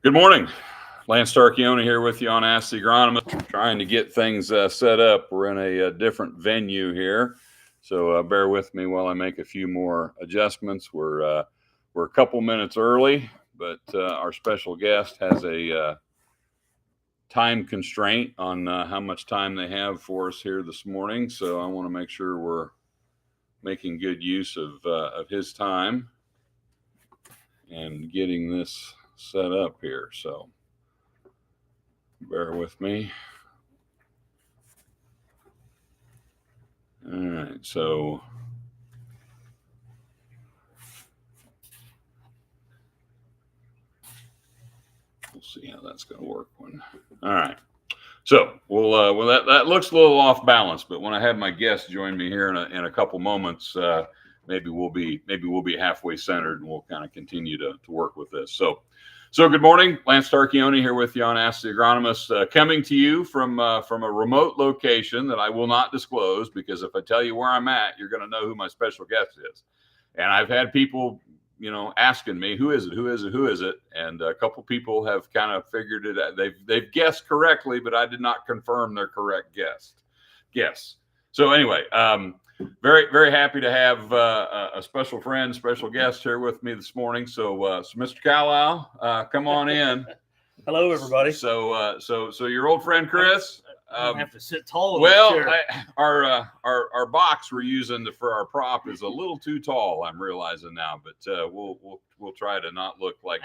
Good morning. Lance Starchione here with you on Ask the Agronomist, trying to get things set up. We're in a different venue here, so bear with me while I make a few more adjustments. We're a couple minutes early, but our special guest has a time constraint on how much time they have for us here this morning, so I want to make sure we're making good use of his time and getting this set up here. So bear with me. All right, so we'll see how that's going to work. All right, so that looks a little off balance, but when I have my guest join me here in a couple moments, maybe we'll be halfway centered, and we'll kind of continue to work with this. So good morning, Lance Starchione here with you on Ask the Agronomist, coming to you from a remote location that I will not disclose, because if I tell you where I'm at, you're going to know who my special guest is. And I've had people, asking me, who is it? And a couple people have kind of figured it out. They've guessed correctly, but I did not confirm their correct guess. So anyway, very, very happy to have a special guest here with me this morning. So Mr. Carlisle, come on in. Hello, everybody. So your old friend Chris. I have to sit tall. Our box we're using for our prop is a little too tall, I'm realizing now, but we'll try to not look like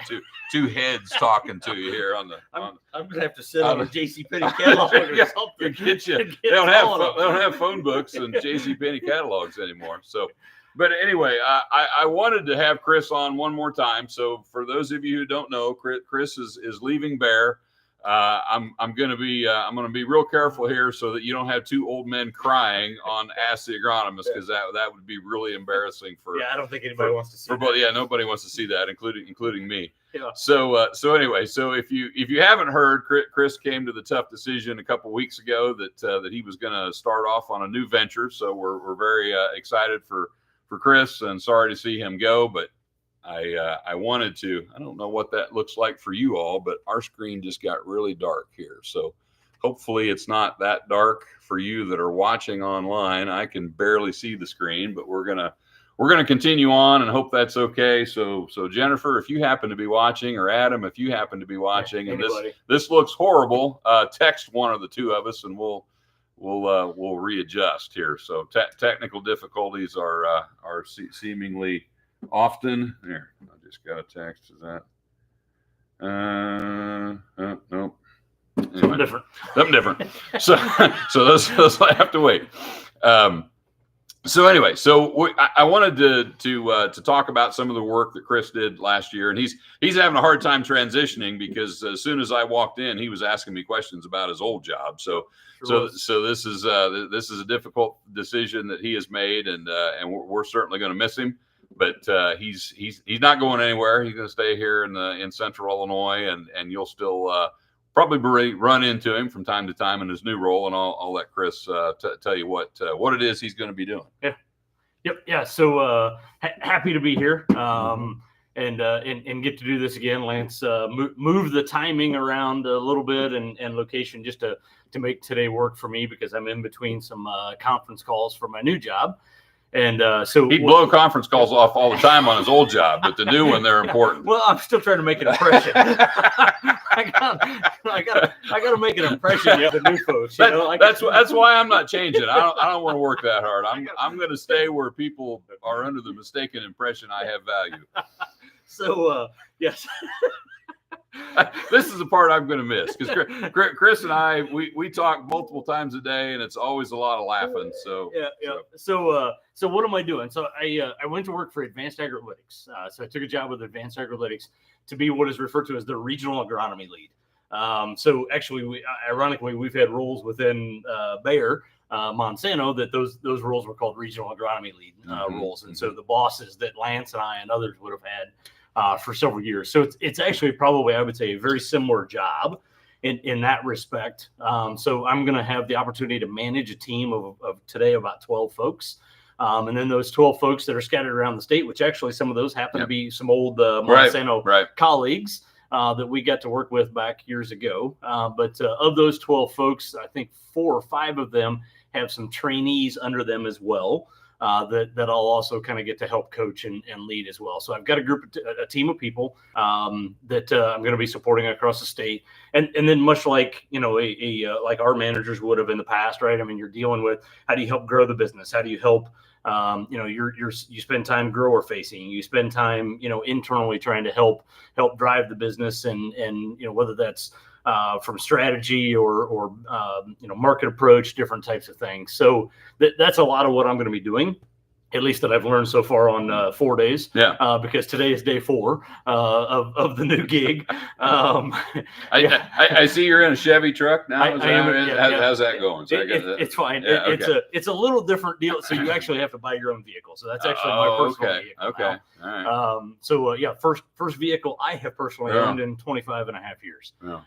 two heads talking to you here on the. I'm gonna have to sit on a JCPenney catalog or something. They don't have phone books and JCPenney catalogs anymore. So, but anyway, I wanted to have Chris on one more time. So for those of you who don't know, Chris is leaving Bear. I'm going to be real careful here so that you don't have two old men crying on Ask the Agronomist, because that would be really embarrassing for. Yeah, I don't think anybody wants to see that. Yeah, nobody wants to see that, including me. Yeah. So anyway, so if you haven't heard, Chris came to the tough decision a couple weeks ago that he was going to start off on a new venture. So we're very excited for Chris, and sorry to see him go, but I wanted to. I don't know what that looks like for you all, but our screen just got really dark here. So hopefully it's not that dark for you that are watching online. I can barely see the screen, but we're gonna continue on and hope that's okay. So Jennifer, if you happen to be watching, or Adam, if you happen to be watching, and this looks horrible, text one of the two of us, and we'll readjust here. So technical difficulties are seemingly often. There, I just got a text. Is that? Nope. Anyway, something different. So those I have to wait. So anyway, I wanted to talk about some of the work that Chris did last year, and he's having a hard time transitioning, because as soon as I walked in, he was asking me questions about his old job. So this is a difficult decision that he has made, and we're certainly going to miss him. But he's not going anywhere. He's going to stay here in Central Illinois, and you'll still probably run into him from time to time in his new role. And I'll let Chris tell you what it is he's going to be doing. Yeah. Yep. Yeah. So happy to be here and get to do this again. Lance move the timing around a little bit and location just to make today work for me, because I'm in between some conference calls for my new job. And so he'd blow conference calls off all the time on his old job, but the new one, they're important. Well, I'm still trying to make an impression. I gotta make an impression of the new folks. That's why I'm not changing. I don't want to work that hard. I'm going to stay where people are under the mistaken impression I have value. So yes. This is the part I'm going to miss, because Chris and I, we talk multiple times a day, and it's always a lot of laughing. So So what am I doing? So I went to work for Advanced Agrolytics. So I took a job with Advanced Agrolytics to be what is referred to as the regional agronomy lead. So actually, ironically, we've had roles within Bayer, Monsanto, that those roles were called regional agronomy lead roles, and so the bosses that Lance and I and others would have had for several years. So it's actually probably, I would say, a very similar job in that respect. So I'm going to have the opportunity to manage a team of today about 12 folks. And then those 12 folks that are scattered around the state, which actually some of those happen to be some old Monsanto colleagues. that we got to work with back years ago. But of those 12 folks, I think 4 or 5 of them have some trainees under them as well. That I'll also kind of get to help coach and lead as well. So I've got a team of people that I'm going to be supporting across the state, and then much like like our managers would have in the past, right? I mean, you're dealing with how do you help grow the business? How do you help? You spend time grower facing. You spend time internally trying to help drive the business, and whether that's from strategy or market approach, different types of things. So that's a lot of what I'm going to be doing, at least that I've learned so far on 4 days. Yeah. Because today is day 4 of the new gig. I see you're in a Chevy truck now. How's that going? So it's fine. Yeah, It's a little different deal. So you actually have to buy your own vehicle. So that's actually my personal vehicle. Okay. All right. First vehicle I have personally owned in 25 and a half years. Yeah.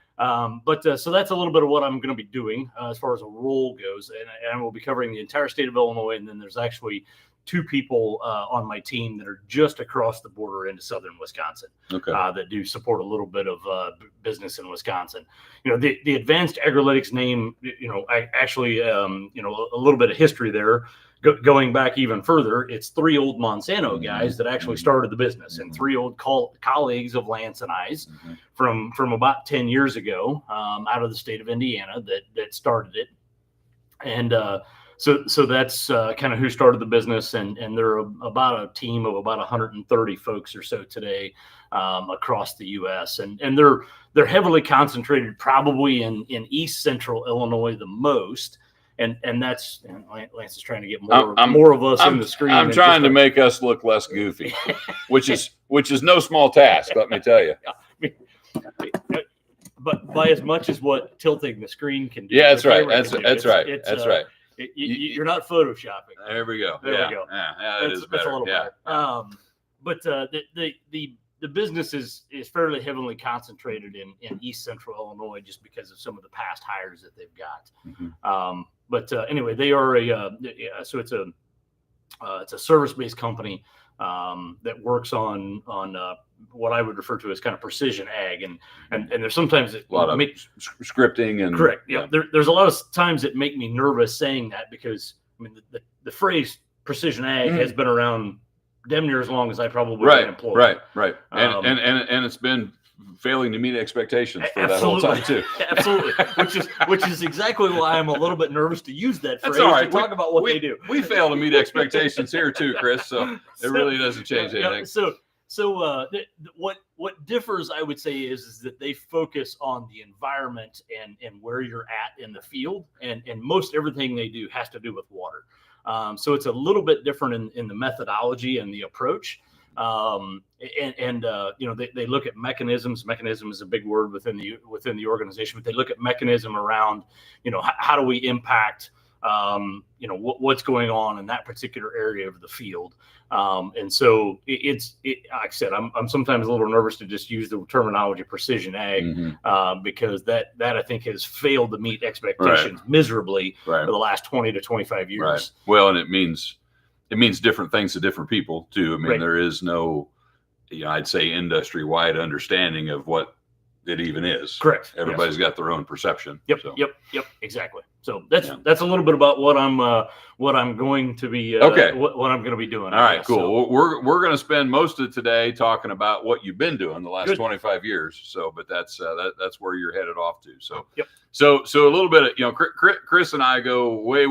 So that's a little bit of what I'm going to be doing as far as a role goes, and I will be covering the entire state of Illinois. And then there's actually 2 people on my team that are just across the border into southern Wisconsin. Okay. That do support a little bit of business in Wisconsin. The Advanced Agrolytics name. I actually a little bit of history there. Going back even further, it's 3 old Monsanto guys that actually started the business, and 3 old colleagues of Lance and I's from about 10 years ago out of the state of Indiana that started it. And so that's kind of who started the business, and they're about a team of about 130 folks or so today across the U.S. and they're heavily concentrated probably in East Central Illinois the most. And that's Lance is trying to get more of us in the screen. I'm trying to make us look less goofy, which is no small task, let me tell you. But by as much as what tilting the screen can do. Yeah, that's right. That's right. You're not photoshopping. There we go. There we go. Yeah, that is better. That's a little better. But the business is fairly heavily concentrated in East Central Illinois just because of some of the past hires that they've got. Mm-hmm. But anyway, they are so it's a service-based company that works on what I would refer to as kind of precision ag, and there's sometimes a lot of scripting and correct. Yeah, there's a lot of times that make me nervous saying that, because I mean the phrase precision ag has been around damn near as long as I probably been employed. Right. And it's been failing to meet expectations for absolutely. that whole time too. Absolutely. Which is exactly why I'm a little bit nervous to use that phrase. That's all right. To talk about what they do. We fail to meet expectations here too, Chris. So it really doesn't change anything. So what differs, I would say, is that they focus on the environment and where you're at in the field, and most everything they do has to do with water. So it's a little bit different in the methodology and the approach. They look at mechanisms. Mechanism is a big word within the organization, but they look at mechanism around, how do we impact, what's going on in that particular area of the field. And so like I said, I'm sometimes a little nervous to just use the terminology precision ag, because that I think has failed to meet expectations miserably for the last 20 to 25 years. Right. Well, and it means different things to different people too. I mean, there is no, I'd say industry-wide understanding of what it even is. Correct. Everybody's got their own perception. Yep. So. Yep. Exactly. So that's a little bit about what I'm going to be what I'm going to be doing. All right, cool. So, we're going to spend most of today talking about what you've been doing the last 25 years. So, but that's where you're headed off to. So, So a little bit of, Chris and I go way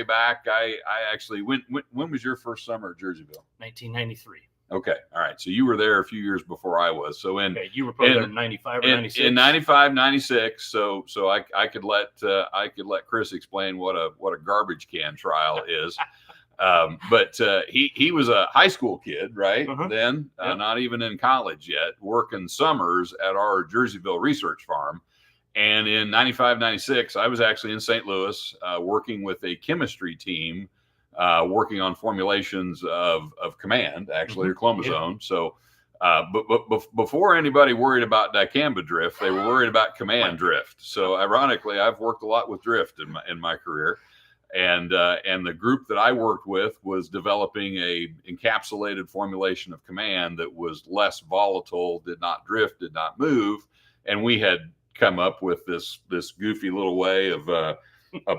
back. I actually when was your first summer at Jerseyville? 1993. Okay. All right. So you were there a few years before I was. So you were probably there in 95 or 96. In 95, 96. So I could let Chris explain what a garbage can trial is. But he was a high school kid, right? Then not even in college yet, working summers at our Jerseyville research farm. And in 95, 96, I was actually in St. Louis working with a chemistry team, working on formulations of command, actually, or chromosome. So, but before anybody worried about dicamba drift, they were worried about command drift. So, ironically, I've worked a lot with drift in my career. And the group that I worked with was developing a encapsulated formulation of command that was less volatile, did not drift, did not move. And we had come up with this goofy little way of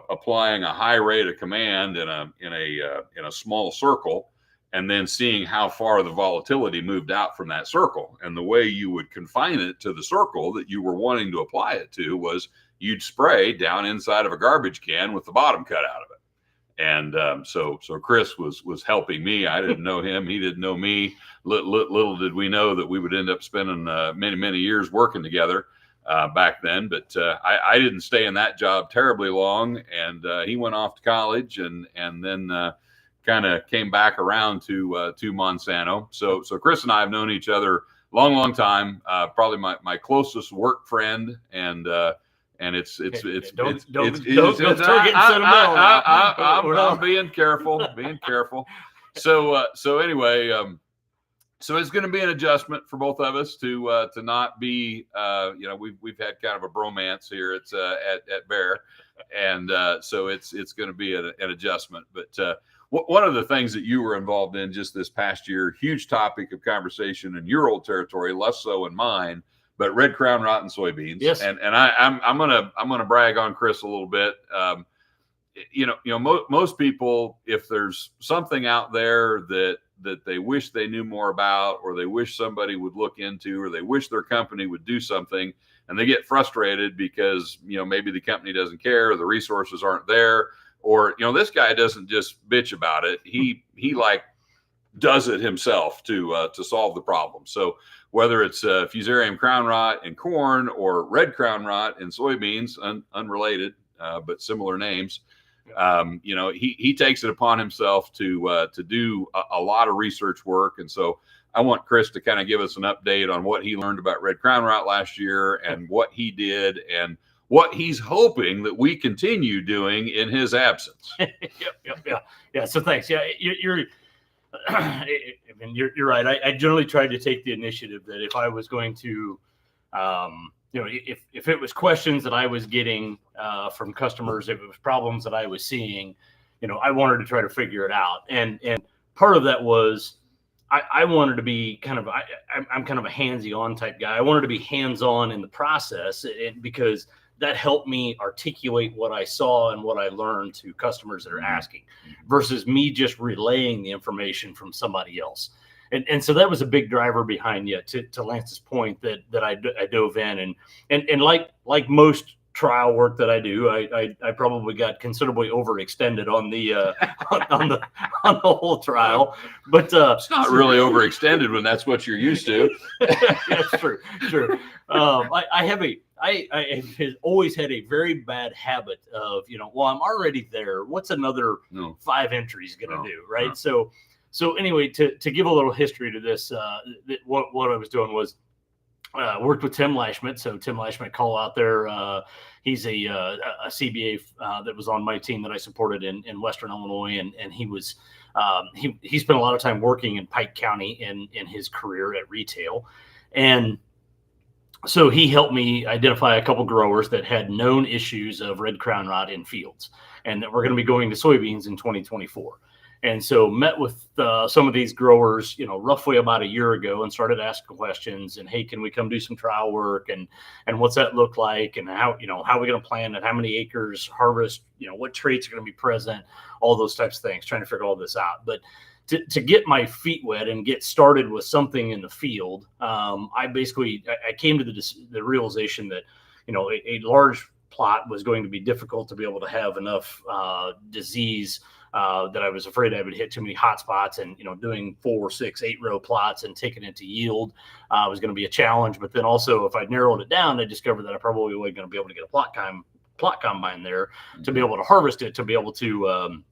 applying a high rate of command in a small circle, and then seeing how far the volatility moved out from that circle. And the way you would confine it to the circle that you were wanting to apply it to was you'd spray down inside of a garbage can with the bottom cut out of it. And so Chris was helping me. I didn't know him. He didn't know me. Little did we know that we would end up spending many years working together back then. But I didn't stay in that job terribly long. And he went off to college and then kind of came back around to Monsanto. So Chris and I have known each other long time. Probably my closest work friend, and it's don't start getting sentimental. I'm being careful. So anyway, so it's going to be an adjustment for both of us to not be we've had kind of a bromance here. It's at Bear, and so it's going to be an adjustment, but. One of the things that you were involved in just this past year, huge topic of conversation in your old territory, less so in mine, but red crown rot and soybeans. Yes. And I'm gonna brag on Chris a little bit. Most people, if there's something out there that they wish they knew more about, or they wish somebody would look into, or they wish their company would do something, and they get frustrated because maybe the company doesn't care, or the resources aren't there. Or, this guy doesn't just bitch about it. He like does it himself to solve the problem. So whether it's Fusarium crown rot in corn or red crown rot in soybeans, unrelated, but similar names, he takes it upon himself to do a lot of research work. And so I want Chris to kind of give us an update on what he learned about red crown rot last year and what he did and what he's hoping that we continue doing in his absence. Yeah. So thanks. Yeah, you're right. I generally tried to take the initiative that if I was going to, if it was questions that I was getting from customers, if it was problems that I was seeing, I wanted to try to figure it out. And part of that was I wanted to be I'm kind of a hands-on type guy. I wanted to be hands-on in the process, because that helped me articulate what I saw and what I learned to customers that are asking, versus me just relaying the information from somebody else. And so that was a big driver behind to Lance's point that I dove in and like most trial work that I do, I probably got considerably overextended on the on the whole trial, but it's not really overextended when that's what you're used to. That's true. I have always had a very bad habit of, I'm already there. What's another 5 entries going to do? Right. No. So anyway, to give a little history to this, what I was doing was worked with Tim Lashmet. So Tim Lashmet, call out there. He's a CBA that was on my team that I supported in Western Illinois. And he was, he spent a lot of time working in Pike County in his career at retail. And so he helped me identify a couple growers that had known issues of red crown rot in fields, and that we're going to be going to soybeans in 2024. And so met with some of these growers, roughly about a year ago, and started asking questions. And hey, can we come do some trial work? And what's that look like? And how are we going to plan it? How many acres harvest? What traits are going to be present? All those types of things. Trying to figure all this out, but. To get my feet wet and get started with something in the field, I came to the realization that, a large plot was going to be difficult to be able to have enough disease that I was afraid I would hit too many hot spots, and, doing 4, 6, 8 row plots and taking it to yield was going to be a challenge. But then also, if I narrowed it down, I discovered that I probably wasn't going to be able to get a plot combine there to be able to harvest it, to be able to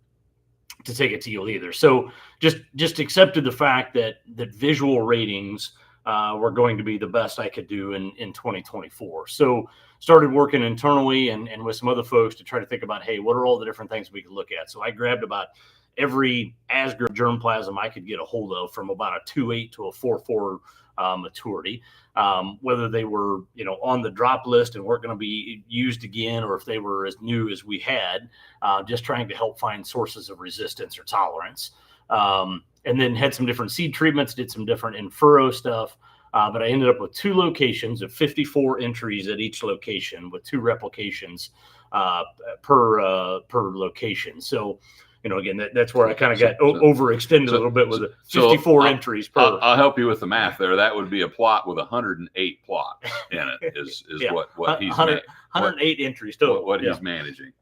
take it to yield either. So just accepted the fact that visual ratings were going to be the best I could do in 2024. So started working internally and with some other folks to try to think about, hey, what are all the different things we could look at? So I grabbed about every Asgrow germplasm I could get a hold of, from about a 2.8 to a 4.4 maturity, whether they were, on the drop list and weren't going to be used again, or if they were as new as we had, just trying to help find sources of resistance or tolerance. And then had some different seed treatments, did some different in-furrow stuff. But I ended up with 2 locations of 54 entries at each location with 2 replications per location. So, again, that's where I kind of got overextended a little bit with the 54 entries per. I'll help you with the math there. That would be a plot with 108 plots in it. Is yeah. what he's 108 entries total. What he's managing.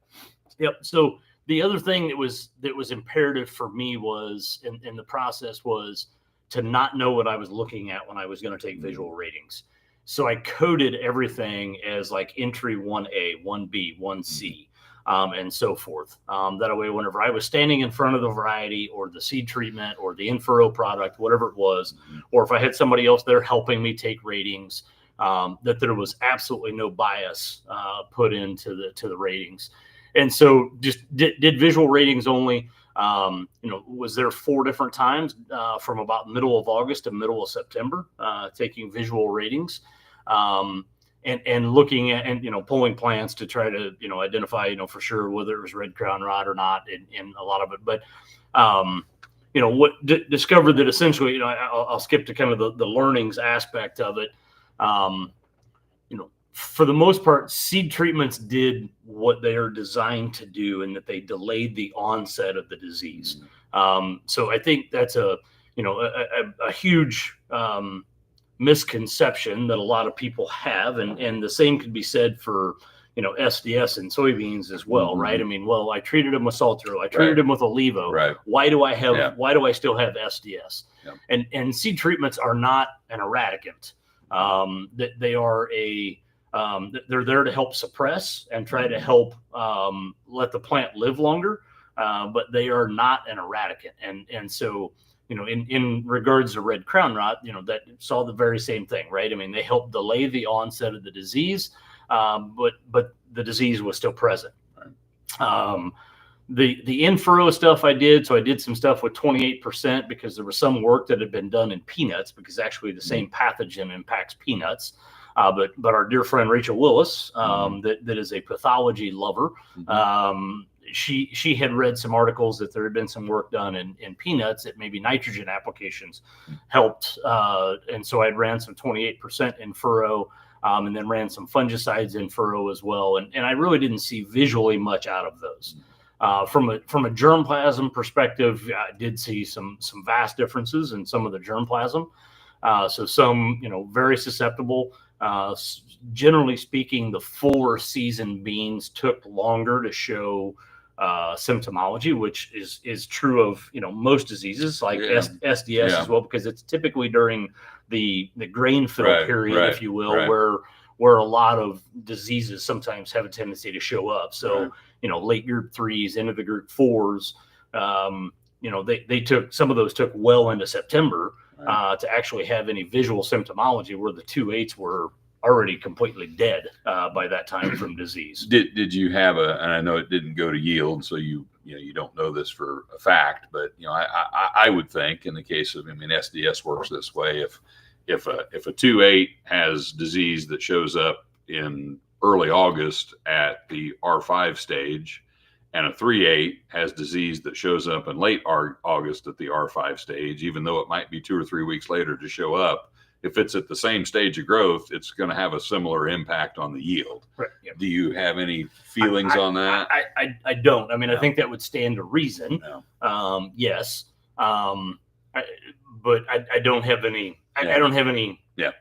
Yep. So the other thing that was imperative for me was in the process was to not know what I was looking at when I was going to take visual ratings. So I coded everything as like entry 1A, 1B, 1C. And so forth. That way, whenever I was standing in front of the variety or the seed treatment or the in-furrow product, whatever it was, or if I had somebody else there helping me take ratings, that there was absolutely no bias put into the ratings. And so just did visual ratings only. Was there 4 different times from about middle of August to middle of September taking visual ratings. And looking at and pulling plants to try to identify for sure whether it was red crown rot or not in a lot of it, but what discovered that essentially I'll skip to kind of the learnings aspect of it. For the most part, seed treatments did what they are designed to do, and that they delayed the onset of the disease. So I think that's a huge misconception that a lot of people have, and the same could be said for SDS and soybeans as well, right? I mean, I treated them with Saltero, I treated them with Olivo. Right. Why do I still have SDS? Yep. And seed treatments are not an eradicant. That they are they're there to help suppress and try to help let the plant live longer, but they are not an eradicant. And so in regards to red crown rot, that saw the very same thing, right? I mean, they helped delay the onset of the disease, but the disease was still present. Right. The in-furrow stuff I did, so I did some stuff with 28% because there was some work that had been done in peanuts, because actually the same pathogen impacts peanuts. But our dear friend Rachel Willis, that is a pathology lover, she had read some articles that there had been some work done in peanuts that maybe nitrogen applications helped. And so I ran some 28% in furrow, and then ran some fungicides in furrow as well. And I really didn't see visually much out of those. From a germplasm perspective, I did see some vast differences in some of the germplasm. So some, very susceptible. Generally speaking, the fuller season beans took longer to show symptomology, which is true of most diseases like SDS as well, because it's typically during the grain fill period, if you will, where a lot of diseases sometimes have a tendency to show up. So late group 3s into the group 4s, they took some of those took well into September to actually have any visual symptomology, where the 2/8 were already completely dead by that time from disease. Did you have and I know it didn't go to yield, so you don't know this for a fact, but I would think in the case of, SDS works this way. If a 2/8 has disease that shows up in early August at the R5 stage, and a 3/8 has disease that shows up in late August at the R5 stage, even though it might be 2 or 3 weeks later to show up, if it's at the same stage of growth, it's going to have a similar impact on the yield. Right. Yep. Do you have any feelings on that? I don't. I think that would stand to reason. No. Yes. But I don't have any. I don't have any. Yeah.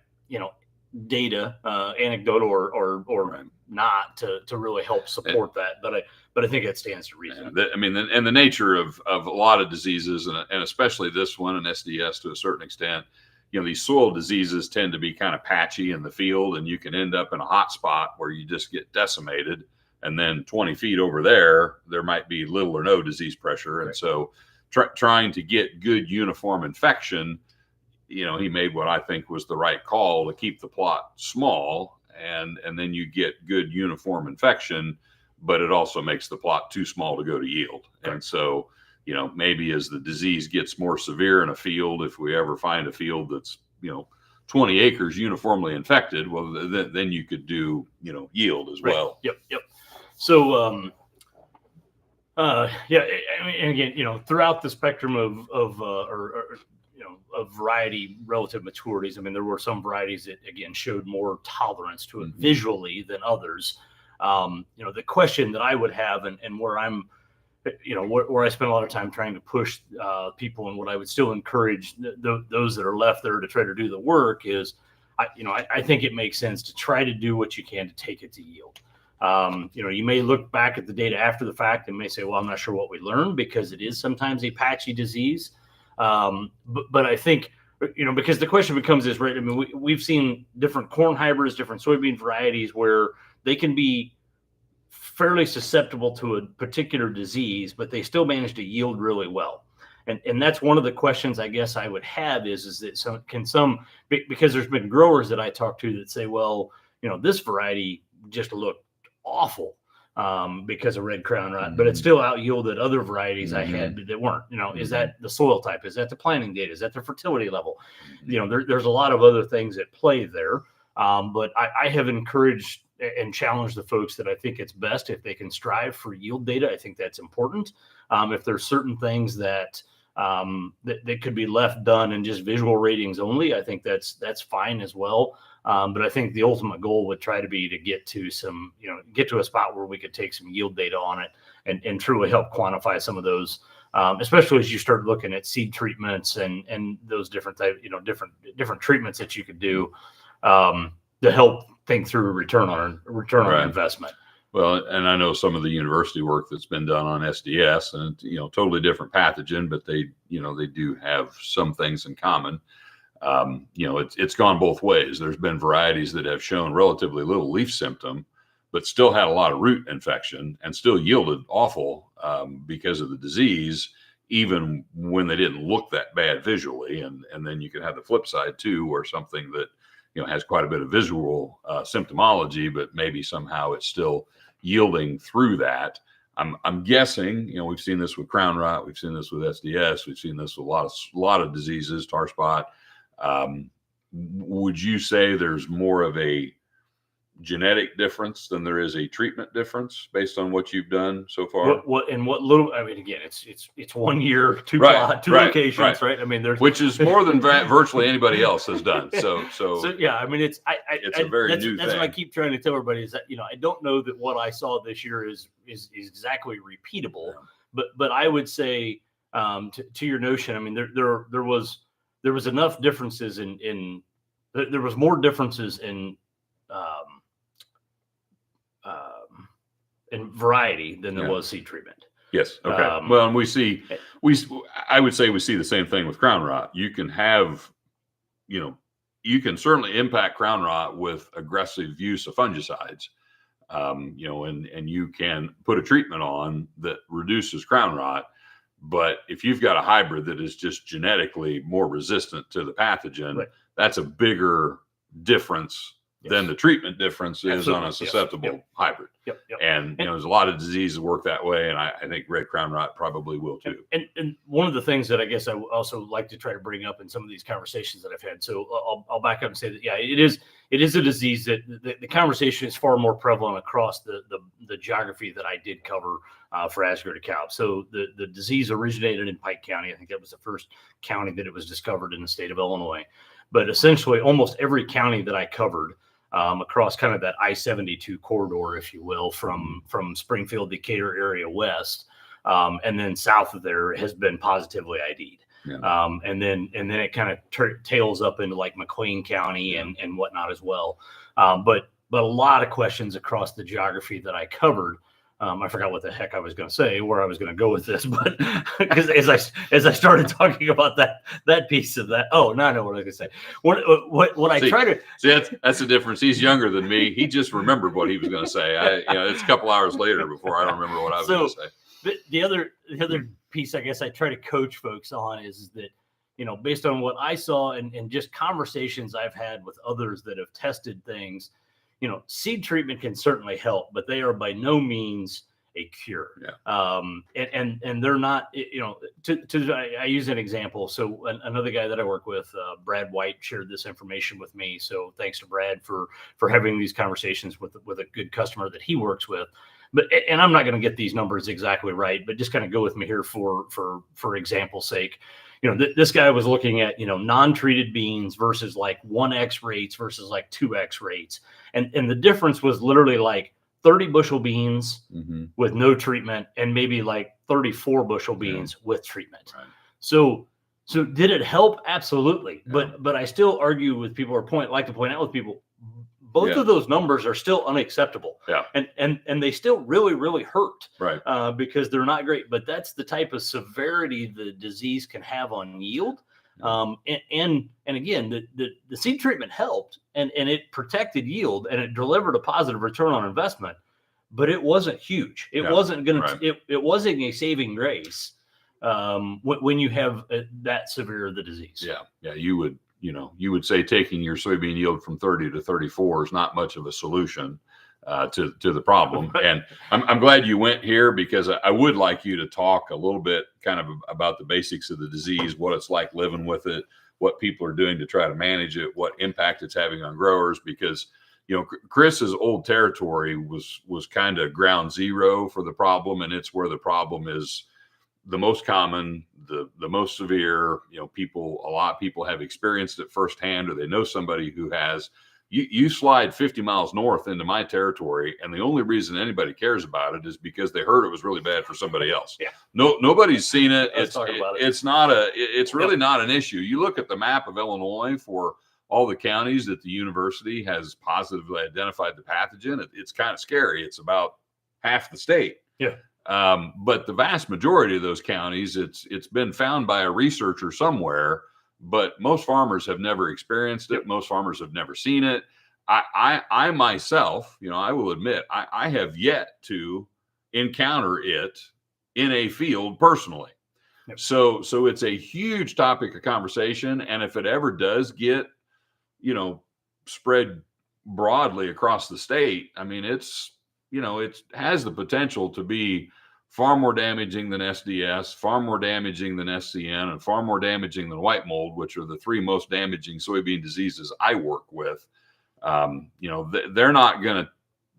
Data, anecdotal or not to really help support that. But I think it stands to reason. And the nature of a lot of diseases, and especially this one and SDS to a certain extent, these soil diseases tend to be kind of patchy in the field, and you can end up in a hot spot where you just get decimated. And then 20 feet over there might be little or no disease pressure. Right. And so trying to get good uniform infection, he made what I think was the right call to keep the plot small, and then you get good uniform infection, but it also makes the plot too small to go to yield. Right. And so, maybe as the disease gets more severe in a field, if we ever find a field that's, 20 acres uniformly infected, well, then you could do, yield as Right. well. Yep. So, yeah, I mean, and again, throughout the spectrum of variety relative maturities, I mean, there were some varieties that again showed more tolerance to it visually than others. The question that I would have, and where I'm, where I spend a lot of time trying to push people, and what I would still encourage those that are left there to try to do the work is, I think it makes sense to try to do what you can to take it to yield. You may look back at the data after the fact and may say, well, I'm not sure what we learned, because it is sometimes a patchy disease. But I think, because the question becomes is, right, I mean, we've seen different corn hybrids, different soybean varieties where they can be fairly susceptible to a particular disease, but they still manage to yield really well. And that's one of the questions I guess I would have is that because there's been growers that I talk to that say, well, this variety just looked awful because of red crown rot, but it still out yielded other varieties I had that weren't. Is that the soil type? Is that the planting data? Is that the fertility level? There's a lot of other things at play there. But I have encouraged and challenged the folks that I think it's best if they can strive for yield data. I think that's important. If there's certain things that could be left done in just visual ratings only, I think that's fine as well. But I think the ultimate goal would try to be to get to a spot where we could take some yield data on it and truly help quantify some of those, especially as you start looking at seed treatments and those different type, different treatments that you could do to help think through return on investment. Well, and I know some of the university work that's been done on SDS, and totally different pathogen, but they do have some things in common. It's gone both ways. There's been varieties that have shown relatively little leaf symptom, but still had a lot of root infection and still yielded awful because of the disease, even when they didn't look that bad visually. And then you can have the flip side too, where something that has quite a bit of visual symptomology, but maybe somehow it's still yielding through that. I'm guessing, we've seen this with crown rot, we've seen this with SDS, we've seen this with a lot of diseases, tar spot. Would you say there's more of a genetic difference than there is a treatment difference based on what you've done so far? What little, I mean, again, it's 1 year, two locations, right? I mean, which is more than virtually anybody else has done. So yeah, I mean, it's a very new thing. That's what I keep trying to tell everybody is that, I don't know that what I saw this year is exactly repeatable, but I would say, to your notion, I mean, there was enough differences there was more differences in variety than there was seed treatment. Yes. Okay. Well, and I would say we see the same thing with crown rot. You can have, you can certainly impact crown rot with aggressive use of fungicides, and you can put a treatment on that reduces crown rot. But if you've got a hybrid that is just genetically more resistant to the pathogen, that's a bigger difference than the treatment difference is on a susceptible hybrid. Yep. And there's a lot of diseases that work that way, and I think red crown rot probably will too. And one of the things that I guess I also like to try to bring up in some of these conversations that I've had. So I'll back up and say that it is a disease that the conversation is far more prevalent across the geography that I did cover for Asgrow DeKalb. So the disease originated in Pike County. I think that was the first county that it was discovered in the state of Illinois. But essentially, almost every county that I covered across kind of that I-72 corridor, if you will, from Springfield, Decatur area west, and then south of there has been positively ID'd. Yeah. And then it kind of tails up into like McLean County and whatnot as well. But a lot of questions across the geography that I covered. I forgot what the heck I was going to say, where I was going to go with this, but because as I started talking about that piece of that, now I know what I was going to say. What I try to see, that's the difference. He's younger than me. He just remembered what he was going to say. It's a couple hours later before I don't remember what I was going to say. The other piece, I guess, I try to coach folks on is that, based on what I saw and just conversations I've had with others that have tested things. Seed treatment can certainly help, but they are by no means a cure. Yeah. And they're not, I use an example. So another guy that I work with, Brad White, shared this information with me. So thanks to Brad for having these conversations with a good customer that he works with. And I'm not going to get these numbers exactly right, but just kind of go with me here for example's sake. This guy was looking at, non-treated beans versus like 1x rates versus like 2x rates. And the difference was literally like 30 bushel beans with no treatment and maybe like 34 bushel beans with treatment. Right. So did it help? Absolutely. Yeah. But I still argue with people, or like to point out with people, both of those numbers are still unacceptable. Yeah. And they still really, really hurt. Right. Because they're not great. But that's the type of severity the disease can have on yield. And again, the seed treatment helped and it protected yield and it delivered a positive return on investment, but it wasn't huge. It wasn't going to, it wasn't a saving grace when you have that severe of the disease. Yeah. Yeah. You would say taking your soybean yield from 30 to 34 is not much of a solution to the problem. And I'm glad you went here because I would like you to talk a little bit kind of about the basics of the disease, what it's like living with it, what people are doing to try to manage it, what impact it's having on growers. Because, Chris's old territory was kind of ground zero for the problem. And it's where the problem is the most common, the most severe. A lot of people have experienced it firsthand, or they know somebody who has. You slide 50 miles north into my territory, and the only reason anybody cares about it is because they heard it was really bad for somebody else. Yeah. Nobody's seen it. It's really not an issue. You look at the map of Illinois for all the counties that the university has positively identified the pathogen. It's kind of scary. It's about half the state. Yeah. But the vast majority of those counties, it's been found by a researcher somewhere, but most farmers have never experienced it. Most farmers have never seen it. I myself, I will admit, I have yet to encounter it in a field personally. Yep. So it's a huge topic of conversation. And if it ever does get, spread broadly across the state, I mean, it has the potential to be far more damaging than SDS, far more damaging than SCN, and far more damaging than white mold, which are the three most damaging soybean diseases I work with. They're not going to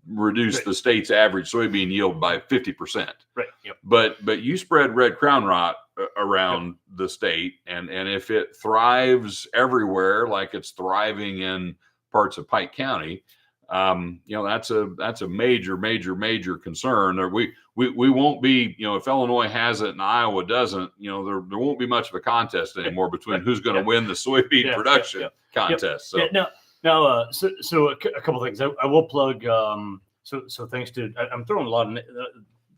reduce the state's average soybean yield by 50%. Right. Yep. But you spread red crown rot around the state, and if it thrives everywhere like it's thriving in parts of Pike County, that's a major concern. We won't be, if Illinois has it and Iowa doesn't, there won't be much of a contest anymore between who's going to win the soybean production contest. So. Now, so a couple of things I will plug. So thanks to, I'm throwing a lot of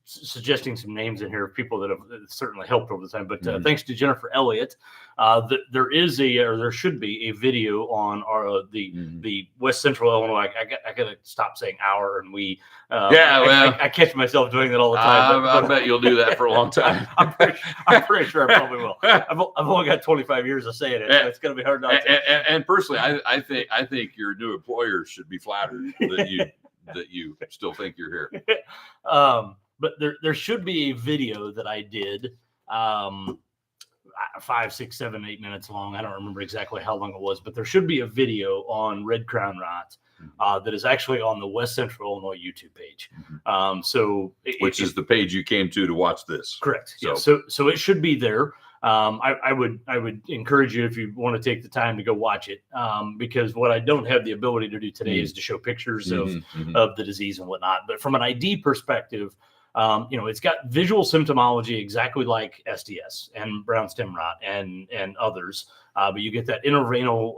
suggesting some names in here of people that have certainly helped over the time, but thanks to Jennifer Elliott, there should be a video on the West Central Illinois. I gotta stop saying our and we. I catch myself doing that all the time. I bet you'll do that for a long time. I'm pretty sure I probably will. I've only got 25 years of saying it, so it's gonna be hard not to. And personally, I think your new employer should be flattered that you still think you're here. But there should be a video that I did 5, 6, 7, 8 minutes long. I don't remember exactly how long it was, but there should be a video on red crown rot that is actually on the West Central Illinois YouTube page. Which is the page you came to watch this. Correct. So it should be there. I would encourage you, if you want to take the time to go watch it, because what I don't have the ability to do today is to show pictures of the disease and whatnot. But from an ID perspective, it's got visual symptomology exactly like SDS and brown stem rot and others. But you get that intervenal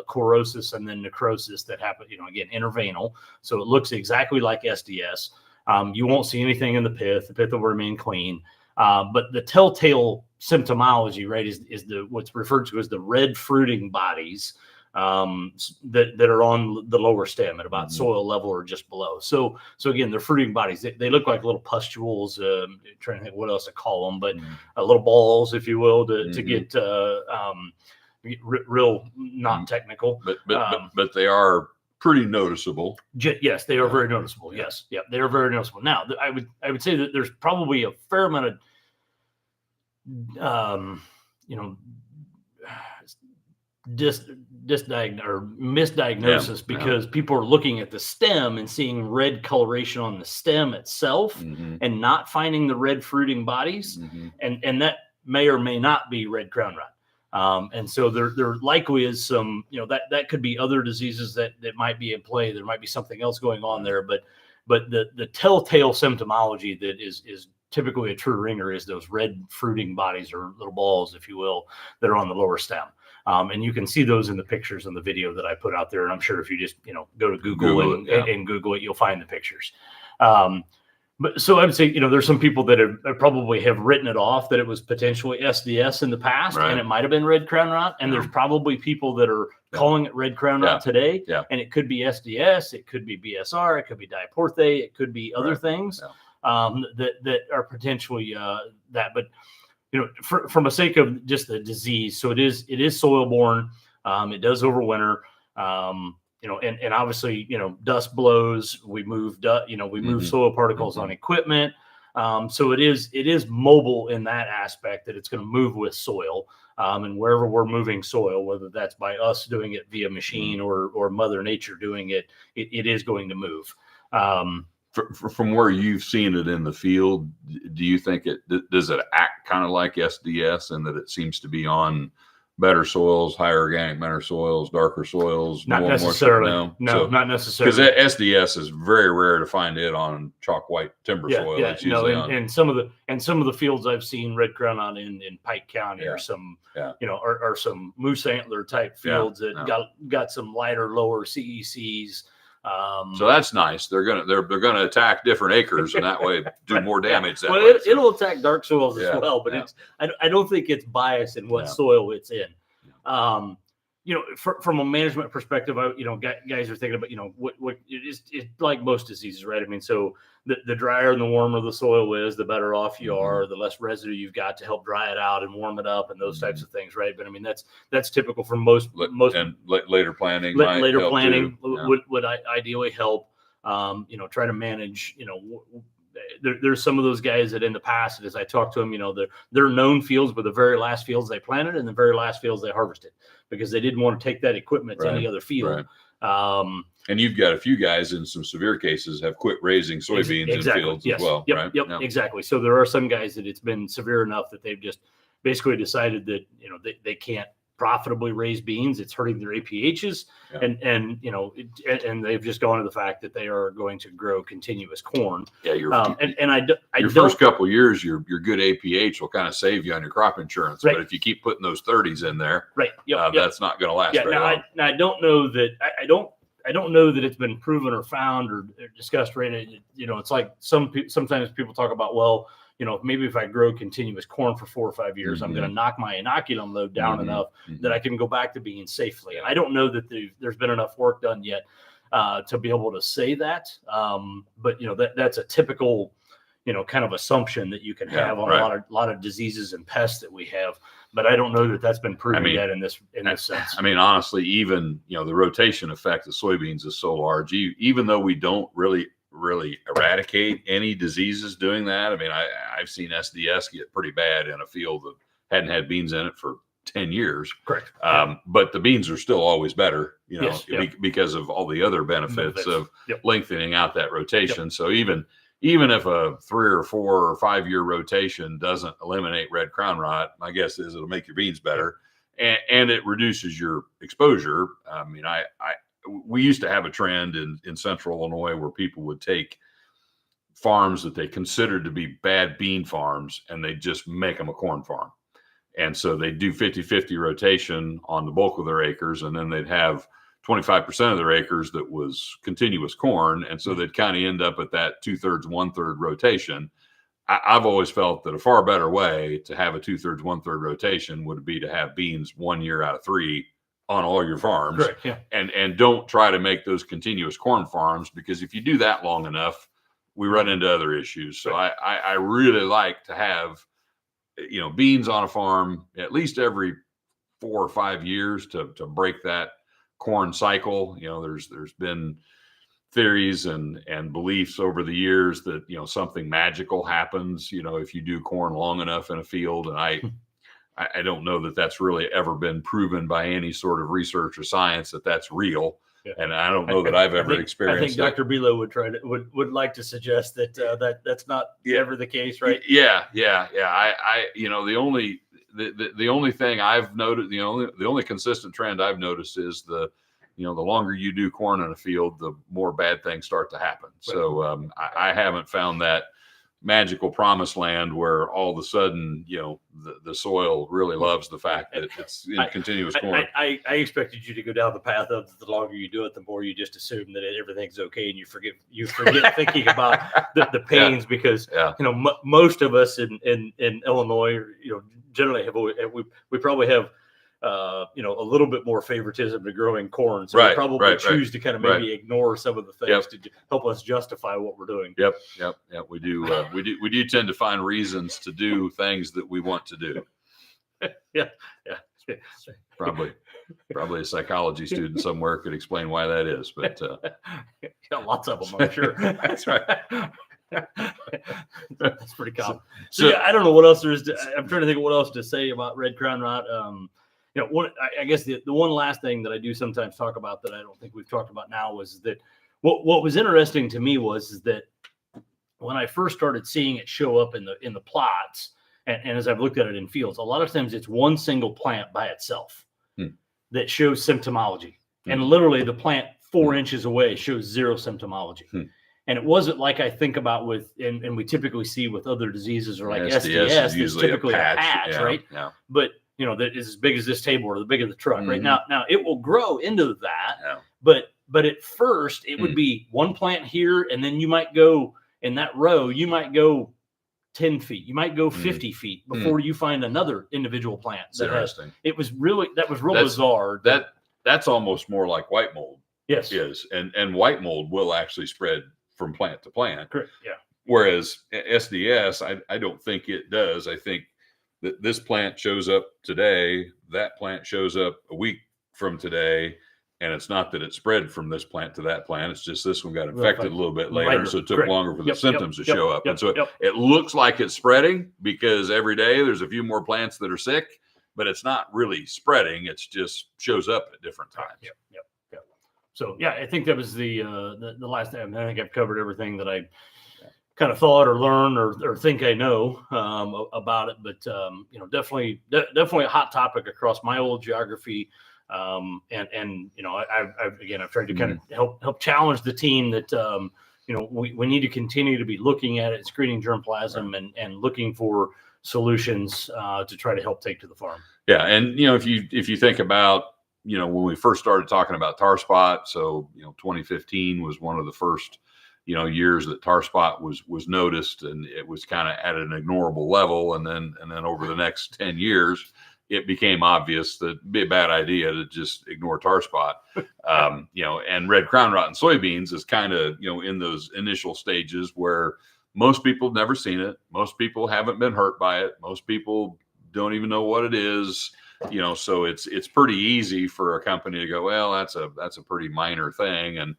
chlorosis and then necrosis that happen, again, intervenal. So it looks exactly like SDS. You won't see anything in the pith. The pith will remain clean. But the telltale symptomology, right, is what's referred to as the red fruiting bodies that are on the lower stem at about soil level or just below. So again, they're fruiting bodies. They look like little pustules. Trying to think what else to call them, but little balls, if you will, to get real non-technical. But they are pretty noticeable. Yes, they are very noticeable. Yeah. Yes, they are very noticeable. Now, I would say that there's probably a fair amount of you know, misdiagnosis because people are looking at the stem and seeing red coloration on the stem itself and not finding the red fruiting bodies, and that may or may not be red crown rot. And so there likely is some, that could be other diseases that might be in play. There might be something else going on there, but the telltale symptomology that is typically a true ringer is those red fruiting bodies, or little balls, if you will, that are on the lower stem. And you can see those in the pictures on the video that I put out there. And I'm sure if you just, go to Google and Google it, you'll find the pictures. But so I would say, there's some people that have probably have written it off that it was potentially SDS in the past, and it might've been red crown rot. And there's probably people that are calling it red crown rot today. And it could be SDS, it could be BSR, it could be diporthe, it could be other things that are potentially that. But from a sake of just the disease, so it is soil borne. It does overwinter. And obviously, dust blows. We move, move soil particles on equipment. So it is mobile in that aspect, that it's going to move with soil. And wherever we're moving soil, whether that's by us doing it via machine or Mother Nature doing it, it is going to move. From where you've seen it in the field, do you think does it act kind of like SDS, in that it seems to be on better soils, higher organic matter soils, darker soils? Not necessarily. No, not necessarily. Because SDS is very rare to find it on chalk white timber soil. Yeah, and some of the fields I've seen red crown on in Pike County or some, or some moose antler type fields that got some lighter, lower CECs. So that's nice. They're gonna attack different acres, and that way do more damage. That well, way, it'll attack dark soils as well, but I don't think it's biased in what soil it's in. From a management perspective, guys are thinking about, what it's like most diseases, right? I mean, so the drier and the warmer the soil is, the better off you are, the less residue you've got to help dry it out and warm it up and those types of things, right? But I mean, that's typical for most and later planting. Later planting would ideally help. Try to manage. There's some of those guys that in the past, as I talked to them, they're known fields were the very last fields they planted and the very last fields they harvested, because they didn't want to take that equipment to any other field. And you've got a few guys in some severe cases have quit raising soybeans in fields as well, right? Exactly. So there are some guys that it's been severe enough that they've just basically decided that, they can't profitably raise beans. It's hurting their APHs, and they've just gone to the fact that they are going to grow continuous corn. Yeah, your first couple of years, your good APH will kind of save you on your crop insurance. But if you keep putting those 30s in there, that's not going to last very long. I don't know that I don't know that it's been proven or found or discussed. Right? It's like sometimes people talk about, well, maybe if I grow continuous corn for 4 or 5 years, I'm going to knock my inoculum load down enough that I can go back to being safely. And I don't know that there's been enough work done yet to be able to say that. But that's a typical, kind of assumption that you can have on a lot of diseases and pests that we have. But I don't know that that's been proven yet in this sense. I mean, honestly, even the rotation effect of soybeans is so large. Even though we don't really eradicate any diseases doing that. I mean, I've seen SDS get pretty bad in a field that hadn't had beans in it for 10 years. Correct. But the beans are still always better, because of all the other benefits of lengthening out that rotation. So even if a 3 or 4 or 5 year rotation doesn't eliminate red crown rot, my guess is it'll make your beans better, and it reduces your exposure. I mean, we used to have a trend in central Illinois where people would take farms that they considered to be bad bean farms and they just make them a corn farm. And so they do 50-50 rotation on the bulk of their acres. And then they'd have 25% of their acres that was continuous corn. And so they'd kind of end up at that 2/3, 1/3 rotation. I've always felt that a far better way to have a 2/3, 1/3 rotation would be to have beans 1 year out of 3 on all your farms. Correct, and don't try to make those continuous corn farms, because if you do that long enough, we run into other issues. So I really like to have, beans on a farm at least every 4 or 5 years to break that corn cycle. There's been theories and beliefs over the years that something magical happens if you do corn long enough in a field, and I don't know that that's really ever been proven by any sort of research or science that that's real. Yeah. And I don't know that I've ever experienced. I think Dr. Bilo would like to suggest that that's not ever the case, right? Yeah. The only thing I've noted, the only consistent trend I've noticed is the longer you do corn in a field, the more bad things start to happen. Right. So I haven't found that magical promised land where all of a sudden, the soil really loves the fact that it's in continuous corn. I expected you to go down the path of the longer you do it, the more you just assume that everything's okay, and you forget thinking about the pains, because most of us in Illinois, generally we probably have a little bit more favoritism to growing corn. So we probably choose to kind of maybe ignore some of the things to help us justify what we're doing. Yep. We do. We do tend to find reasons to do things that we want to do. Yeah. Probably a psychology student somewhere could explain why that is, but lots of them, I'm sure. That's right. That's pretty common. So I don't know what else there is. I'm trying to think of what else to say about red crown rot. I guess the one last thing that I do sometimes talk about that I don't think we've talked about now was that what was interesting to me is that when I first started seeing it show up in the plots, and as I've looked at it in fields, a lot of times it's one single plant by itself that shows symptomology, and literally the plant 4 inches away shows zero symptomology. And it wasn't like I think about and we typically see with other diseases, or like SDS, it's typically a patch, right? Yeah. But that is as big as this table or the big of the truck, right? Now it will grow into that, but at first it would be one plant here, and then you might go in that row, you might go 10 feet, you might go 50 feet before you find another individual plant. Interesting. That was real bizarre. That's almost more like white mold. Yes. Is. And white mold will actually spread from plant to plant. Correct. Yeah. Whereas SDS, I don't think it does. I think that this plant shows up today, that plant shows up a week from today, and it's not that it spread from this plant to that plant. It's just this one got infected a little bit later, so it took longer for the symptoms to show up. And so it looks like it's spreading because every day there's a few more plants that are sick, but it's not really spreading. It's just shows up at different times. Yep. So I think that was the last time. I think I've covered everything that I kind of thought or learned or think I know about it. But definitely a hot topic across my old geography. I've tried to kind of help challenge the team that we need to continue to be looking at it, screening germplasm, and looking for solutions to try to help take to the farm. Yeah, and if you think about when we first started talking about tar spot, so 2015 was one of the first years that tar spot was noticed, and it was kind of at an ignorable level, and then over the next 10 years it became obvious that it'd be a bad idea to just ignore tar spot. And red crown rot in soybeans is kind of in those initial stages where most people have never seen it, most people haven't been hurt by it, most people don't even know what it is. So it's pretty easy for a company to go, well, that's a pretty minor thing, and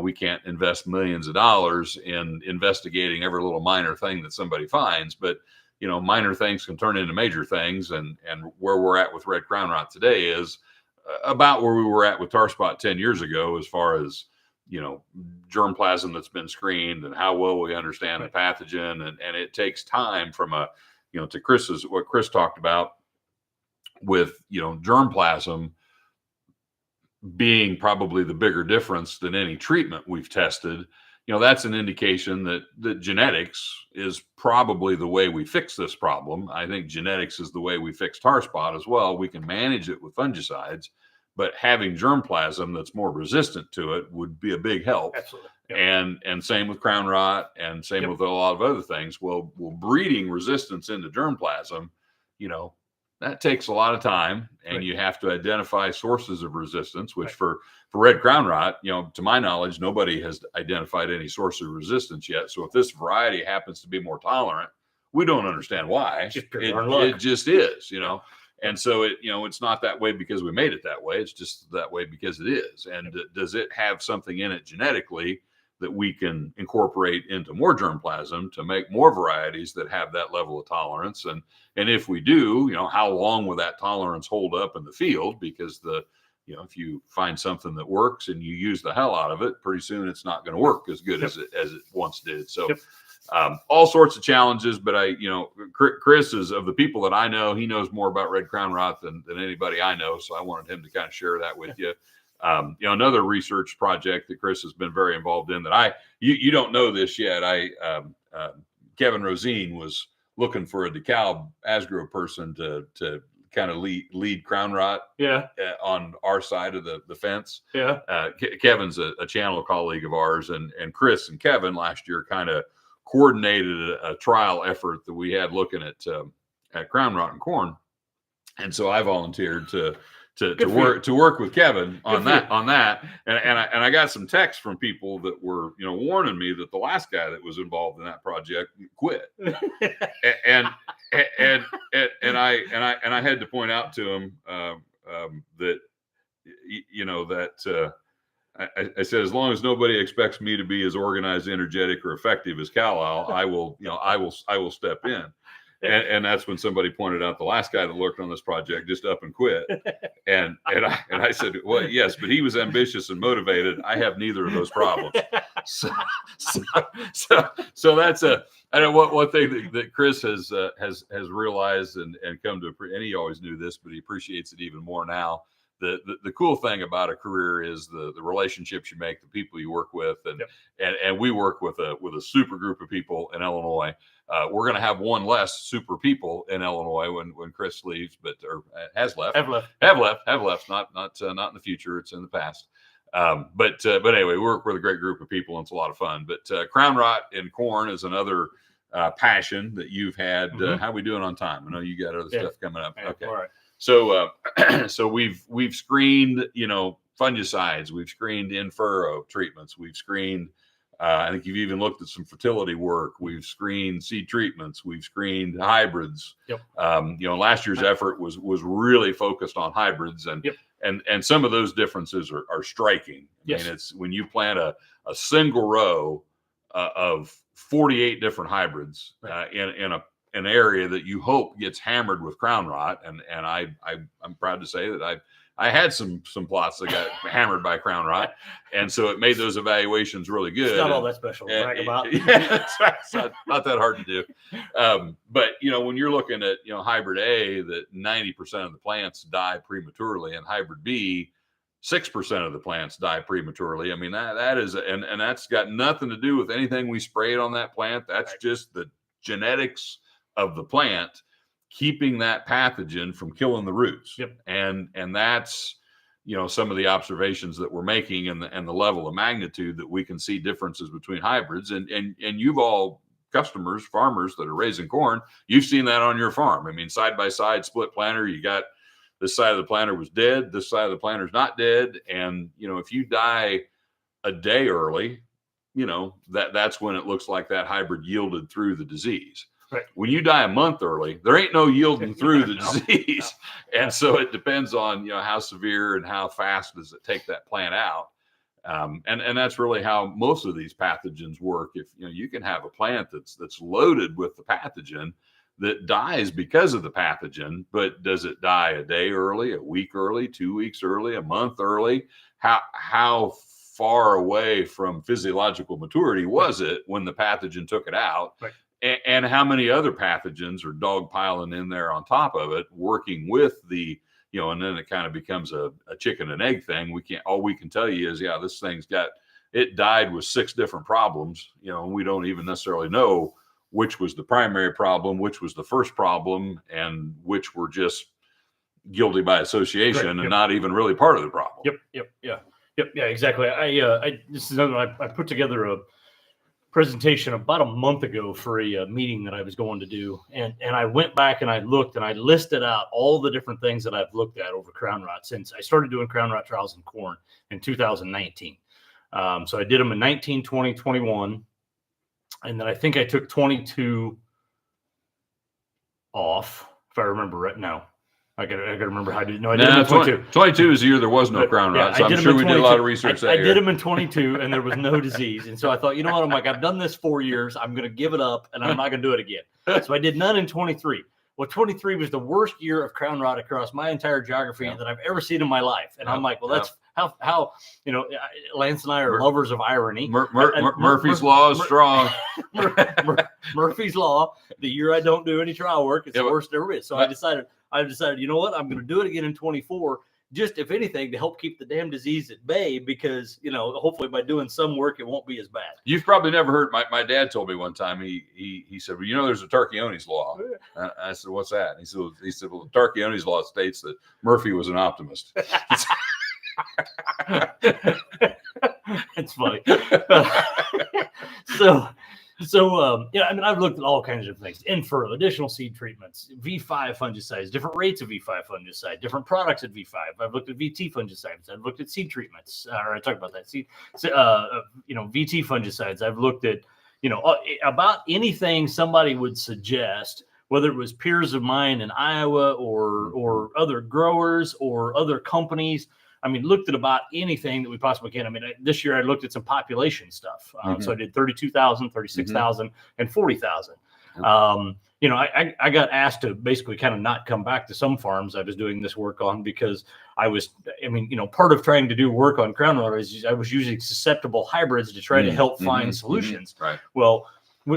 we can't invest millions of dollars in investigating every little minor thing that somebody finds. But minor things can turn into major things, and where we're at with red crown rot today is about where we were at with tar spot 10 years ago, as far as germplasm that's been screened and how well we understand the pathogen, and it takes time from to what Chris talked about with germplasm being probably the bigger difference than any treatment we've tested. That's an indication that genetics is probably the way we fix this problem. I think genetics is the way we fix tar spot as well. We can manage it with fungicides, but having germplasm that's more resistant to it would be a big help. Absolutely. Yep. And same with crown rot, and same with a lot of other things. Well, breeding resistance into germplasm, that takes a lot of time, and you have to identify sources of resistance, which for red crown rot, to my knowledge, nobody has identified any source of resistance yet. So if this variety happens to be more tolerant, we don't understand why. Just pure luck. It just is, And so it's not that way because we made it that way. It's just that way because it is. And does it have something in it genetically that we can incorporate into more germplasm to make more varieties that have that level of tolerance? And if we do, how long will that tolerance hold up in the field? Because if you find something that works and you use the hell out of it, pretty soon it's not going to work as good as it once did. So all sorts of challenges, but Chris is, of the people that I know, he knows more about red crown rot than anybody I know. So I wanted him to kind of share that with you. Another research project that Chris has been very involved in that you don't know this yet. Kevin Rosine was looking for a DeKalb Asgrow person to kind of lead crown rot on our side of the fence. Kevin's a channel colleague of ours, and Chris and Kevin last year kind of coordinated a trial effort that we had looking at crown rot and corn. And so I volunteered to work with Kevin on that. And I got some texts from people that were, warning me that the last guy that was involved in that project quit. and I had to point out to him that I said, as long as nobody expects me to be as organized, energetic, or effective as Carlisle, I will step in. And that's when somebody pointed out the last guy that worked on this project just up and quit. And I said, well, yes, but he was ambitious and motivated. I have neither of those problems. So that's one thing that Chris has realized and come to, and he always knew this, but he appreciates it even more now. The cool thing about a career is the relationships you make, the people you work with, and we work with a super group of people in Illinois. We're going to have one less super people in Illinois when Chris leaves, or has left. Have left. Not in the future. It's in the past. But anyway, we work with a great group of people, and it's a lot of fun. But crown rot in corn is another passion that you've had. How are we doing on time? I know you got other stuff coming up. Okay. All right. So we've screened, fungicides. We've screened in furrow treatments. We've screened. I think you've even looked at some fertility work. We've screened seed treatments. We've screened hybrids. Last year's effort was really focused on hybrids, and some of those differences are striking. I mean, it's when you plant a single row of 48 different hybrids in an area that you hope gets hammered with crown rot, and I'm proud to say that I had some plots that got hammered by crown rot, and so it made those evaluations really good. It's not all that special to brag about. It's not that hard to do. But when you're looking at hybrid A, that 90% of the plants die prematurely, and hybrid B, 6% of the plants die prematurely. I mean, that is, and that's got nothing to do with anything we sprayed on that plant. That's just the genetics of the plant keeping that pathogen from killing the roots. And that's some of the observations that we're making, and the level of magnitude that we can see differences between hybrids. And you've all customers, farmers that are raising corn, you've seen that on your farm. I mean, side by side split planter, you got this side of the planter was dead, this side of the planter's not dead. And if you die a day early, that's when it looks like that hybrid yielded through the disease. Right. When you die a month early, there ain't no yielding through the disease. And so it depends on, how severe and how fast does it take that plant out. And that's really how most of these pathogens work. If you can have a plant that's loaded with the pathogen that dies because of the pathogen, but does it die a day early, a week early, 2 weeks early, a month early? How far away from physiological maturity was it when the pathogen took it out? Right. And how many other pathogens are dogpiling in there on top of it, working with the, and then it kind of becomes a chicken and egg thing. All we can tell you is, this thing's it died with 6 different problems, and we don't even necessarily know which was the primary problem, which was the first problem, and which were just guilty by association and not even really part of the problem. Yeah, exactly. This is another, I put together a presentation about a month ago for a meeting that I was going to do. And I went back and I looked and I listed out all the different things that I've looked at over crown rot since I started doing crown rot trials in corn in 2019. So I did them in 19, 20, 21. And then I think I took 22 off, if I remember right now. I got to remember how to do. No, I did them Nah, in 22. 22 is the year there was no crown Yeah, rot. So I did I'm them sure in we did a lot of 22. research that I year. did them in 22, and there was no disease. And so I thought, you know what? I'm like, I've done this 4 years. I'm going to give it up, and I'm not going to do it again. So I did none in 23. Well, 23 was the worst year of crown rot across my entire geography that I've ever seen in my life. And I'm like, well, that's how Lance and I are lovers of irony. Murphy's Law is strong. Murphy's Law. The year I don't do any trial work, it's the worst there is. So I decided, you know what? I'm going to do it again in 24. Just if anything, to help keep the damn disease at bay, because hopefully by doing some work, it won't be as bad. You've probably never heard. My dad told me one time. He said, "Well, there's a Tarchione's law." I said, "What's that?" And he said, "Well, the Tarchione's law states that Murphy was an optimist." It's funny. I've looked at all kinds of things. Info, additional seed treatments, V5 fungicides, different rates of V5 fungicide, different products at V5. I've looked at VT fungicides. I've looked at seed treatments. I talked about that. VT fungicides. I've looked at, about anything somebody would suggest, whether it was peers of mine in Iowa or other growers or other companies. Looked at about anything that we possibly can. This year I looked at some population stuff. So I did 32,000, 36,000, and 40,000. I got asked to basically kind of not come back to some farms I was doing this work on, because part of trying to do work on crown rot is I was using susceptible hybrids to try to help find solutions. Right. Well,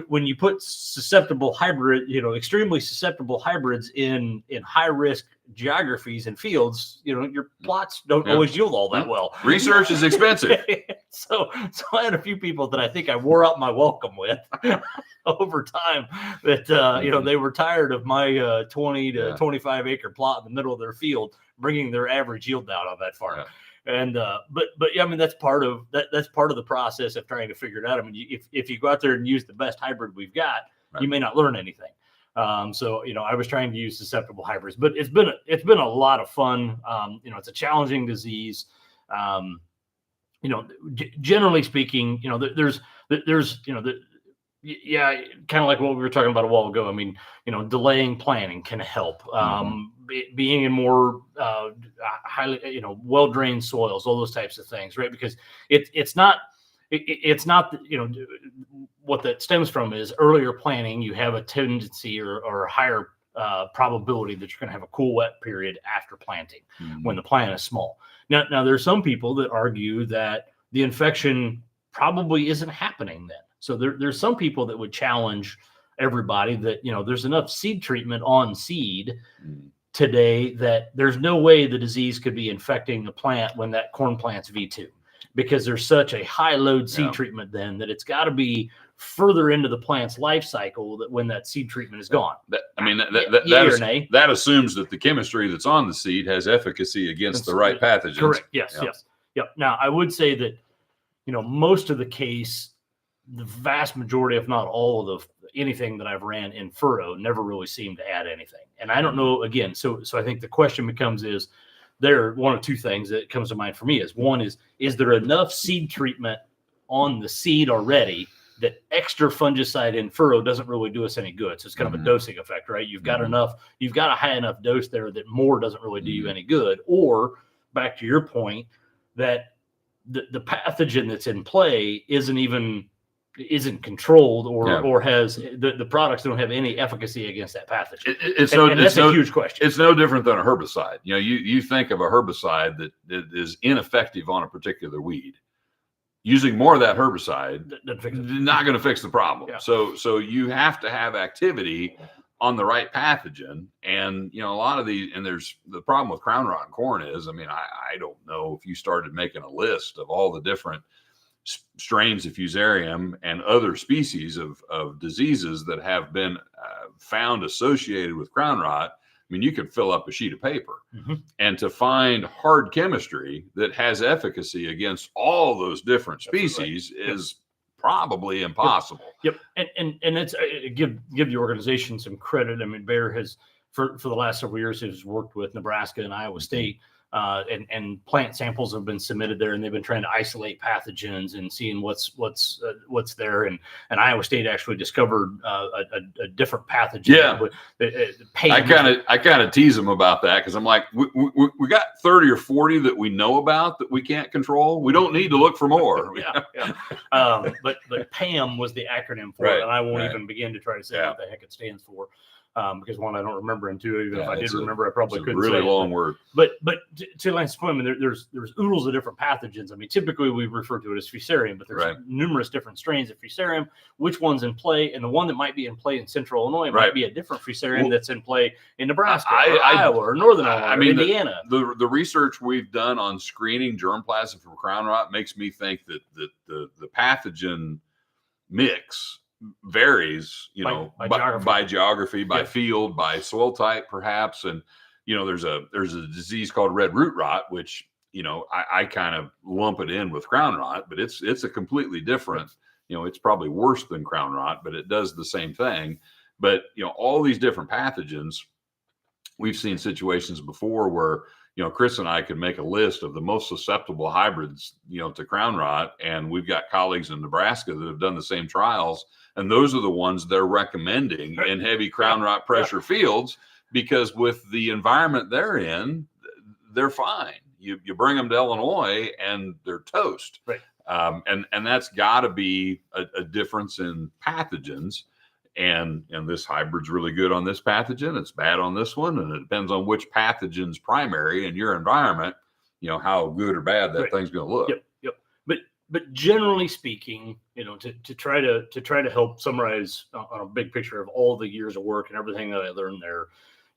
when you put extremely susceptible hybrids in high risk geographies and fields, your plots don't always yield all that well. Research is expensive. So I had a few people that I think I wore out my welcome with over time, that they were tired of my 20 to 25 acre plot in the middle of their field bringing their average yield down on that farm. And that's part of that's part of the process of trying to figure it out. If you go out there and use the best hybrid we've got, you may not learn anything. I was trying to use susceptible hybrids, but it's been a lot of fun. It's a challenging disease. Generally speaking, there's kind of like what we were talking about a while ago. Delaying planning can help. Being in more highly, well-drained soils, all those types of things, right? Because it's not what that stems from is earlier planning. You have a tendency or a higher probability that you're going to have a cool wet period after planting when the plant is small. Now there's some people that argue that the infection probably isn't happening then. So there's some people that would challenge everybody that, there's enough seed treatment on seed today that there's no way the disease could be infecting the plant when that corn plant's V2, because there's such a high load seed treatment then that it's got to be further into the plant's life cycle that when that seed treatment is gone. That assumes that the chemistry that's on the seed has efficacy against the right pathogens. Correct. Yes. Yep. Now I would say that, most of the case, the vast majority, if not all of anything that I've ran in furrow never really seemed to add anything. And I don't know, again, so I think the question becomes there are one of two things that comes to mind for me. One is there enough seed treatment on the seed already that extra fungicide in furrow doesn't really do us any good? So it's kind of a dosing effect, right? You've got a high enough dose there that more doesn't really do you any good. Or back to your point, that the pathogen that's in play isn't controlled or has the products don't have any efficacy against that pathogen. That's a huge question. It's no different than a herbicide. You think of a herbicide that is ineffective on a particular weed. Using more of that herbicide not going to fix the problem. Yeah. So you have to have activity on the right pathogen. And, a lot of these, and there's the problem with crown rot in corn is, I don't know if you started making a list of all the different strains of Fusarium and other species of diseases that have been found associated with crown rot. You could fill up a sheet of paper, and to find hard chemistry that has efficacy against all those different species is probably impossible. Yep. And it's give the organization some credit. Bayer has for the last several years has worked with Nebraska and Iowa State and plant samples have been submitted there, and they've been trying to isolate pathogens and seeing what's there. And Iowa State actually discovered a different pathogen. Yeah, PAM. I kind of tease them about that because I'm like, we got 30 or 40 that we know about that we can't control. We don't need to look for more. yeah. But PAM was the acronym for it, and I won't even begin to try to say what the heck it stands for. Because one, I don't remember, and two, even if I did remember, I probably couldn't really say it. long word. But to Lance's point, I mean, there's oodles of different pathogens. I mean, typically we refer to it as Fusarium, but there's numerous different strains of Fusarium. Which one's in play, and the one that might be in play in Central Illinois might be a different Fusarium that's in play in Nebraska, or Iowa, or Northern Illinois, or Indiana. The research we've done on screening germplasm from crown rot makes me think that the pathogen mix varies, by geography, by field, by soil type, perhaps. And there's a disease called red root rot, which I kind of lump it in with crown rot, but it's a completely different. It's probably worse than crown rot, but it does the same thing. But all these different pathogens, we've seen situations before where Chris and I could make a list of the most susceptible hybrids, to crown rot. And we've got colleagues in Nebraska that have done the same trials. And those are the ones they're recommending in heavy crown rot pressure fields, because with the environment they're in, they're fine. You bring them to Illinois and they're toast. Right. And that's got to be a difference in pathogens. And this hybrid's really good on this pathogen. It's bad on this one. And it depends on which pathogen's primary in your environment, how good or bad that thing's going to look. Yep. But generally speaking, to try to help summarize on a big picture of all the years of work and everything that I learned there,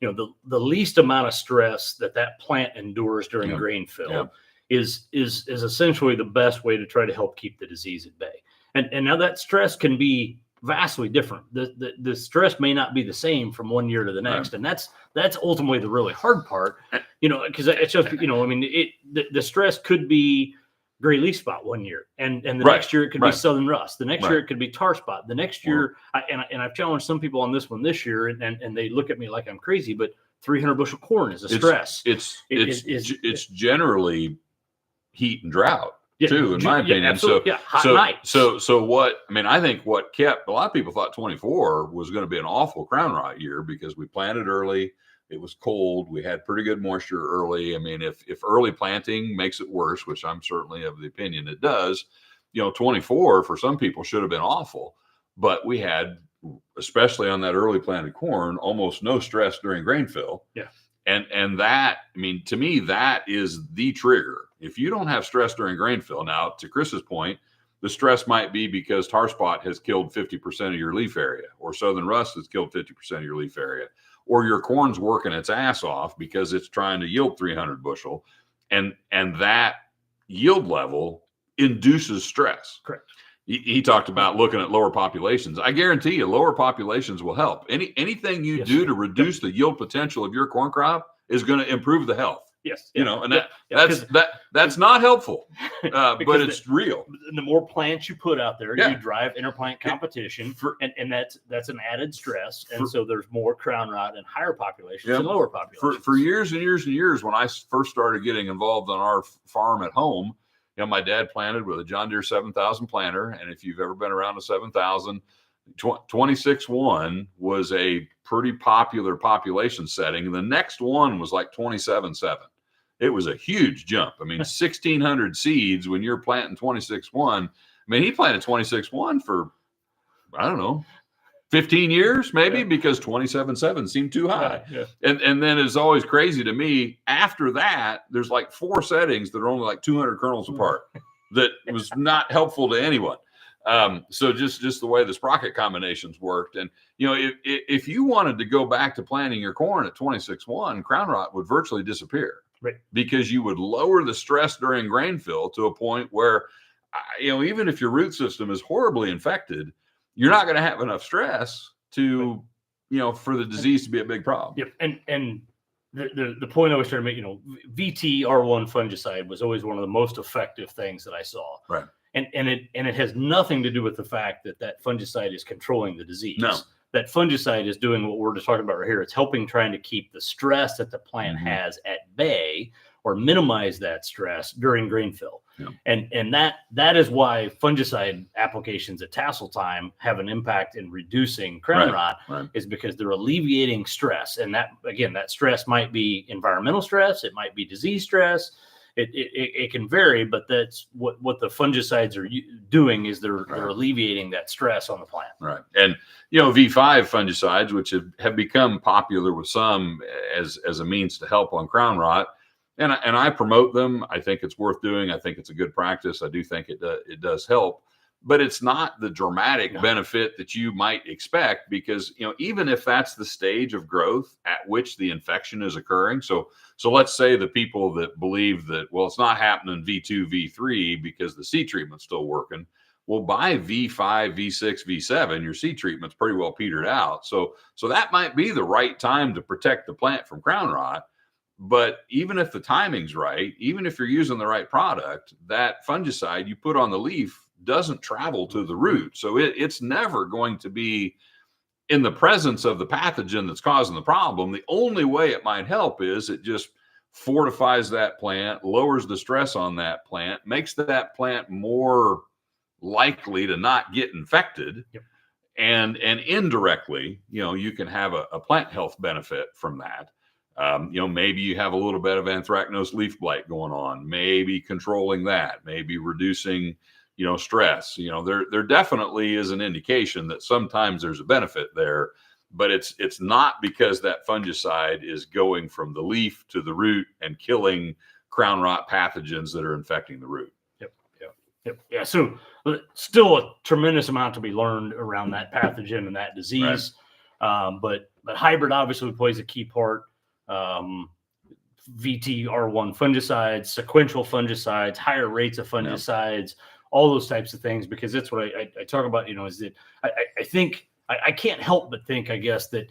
the least amount of stress that plant endures during grain fill is essentially the best way to try to help keep the disease at bay. And now that stress can be vastly different. The stress may not be the same from one year to the next, and that's ultimately the really hard part. Because it's just the stress could be gray leaf spot one year, and the next year it could be southern rust. The next year it could be tar spot. The next year, I've challenged some people on this one this year, and they look at me like I'm crazy. But 300 bushel corn is a stress. It's generally heat and drought too, in my opinion. Absolutely. Hot nights. So what? I mean, I think what kept a lot of people thought 24 was going to be an awful crown rot year because we planted early. It was cold. We had pretty good moisture early. I mean, if early planting makes it worse, which I'm certainly of the opinion it does, 24 for some people should have been awful. But we had, especially on that early planted corn, almost no stress during grain fill. Yeah. And that, I mean, to me, that is the trigger. If you don't have stress during grain fill, now to Chris's point, the stress might be because tar spot has killed 50% of your leaf area, or southern rust has killed 50% of your leaf area, or your corn's working its ass off because it's trying to yield 300 bushel, and that yield level induces stress. Correct. He talked about looking at lower populations. I guarantee you, lower populations will help. Anything you do to reduce the yield potential of your corn crop is going to improve the health. Yes. And that's not helpful, but it's real. The more plants you put out there, you drive interplant competition, and that's an added stress. And so there's more crown rot and higher populations and lower populations. For years and years and years, when I first started getting involved on our farm at home, my dad planted with a John Deere 7000 planter. And if you've ever been around a 7000, 26.1 was a pretty popular population setting. And the next one was like 27.7. It was a huge jump. I mean, 1,600 seeds when you're planting 26.1. I mean, he planted 26.1 for, I don't know, 15 years maybe, because 27.7 seemed too high. And then it's always crazy to me, after that, there's like 4 settings that are only like 200 kernels apart. That was not helpful to anyone. So just the way the sprocket combinations worked. And, if you wanted to go back to planting your corn at 26.1, crown rot would virtually disappear. Right. Because you would lower the stress during grain fill to a point where, even if your root system is horribly infected, you're not going to have enough stress to, for the disease to be a big problem. Yep. And the point I was trying to make, VT-R1 fungicide was always one of the most effective things that I saw. Right. And it has nothing to do with the fact that fungicide is controlling the disease. No. That fungicide is doing what we're just talking about right here. It's helping trying to keep the stress that the plant has at bay, or minimize that stress during grain fill. Yeah. And that is why fungicide applications at tassel time have an impact in reducing crown rot, is because they're alleviating stress. And that, again, that stress might be environmental stress, it might be disease stress. It can vary, but that's what the fungicides are doing, is they're alleviating that stress on the plant. Right. And, V5 fungicides, which have become popular with some as a means to help on crown rot. And I promote them. I think it's worth doing. I think it's a good practice. I do think it does help, but it's not the dramatic benefit that you might expect, because, even if that's the stage of growth at which the infection is occurring. So let's say the people that believe that, well, it's not happening V2, V3 because the seed treatment's still working. Well, by V5, V6, V7, your seed treatment's pretty well petered out. So that might be the right time to protect the plant from crown rot. But even if the timing's right, even if you're using the right product, that fungicide you put on the leaf doesn't travel to the root. So it's never going to be in the presence of the pathogen that's causing the problem. The only way it might help is it just fortifies that plant, lowers the stress on that plant, makes that plant more likely to not get infected. Yep. And indirectly, you can have a plant health benefit from that. Maybe you have a little bit of anthracnose leaf blight going on, maybe controlling that, maybe reducing, stress. There definitely is an indication that sometimes there's a benefit there, but it's not because that fungicide is going from the leaf to the root and killing crown rot pathogens that are infecting the root. Yep. Yeah. So still a tremendous amount to be learned around that pathogen and that disease. But hybrid obviously plays a key part. VTR1 fungicides, sequential fungicides, higher rates of fungicides, all those types of things, because that's what I talk about, is that I think I can't help but think, I guess, that,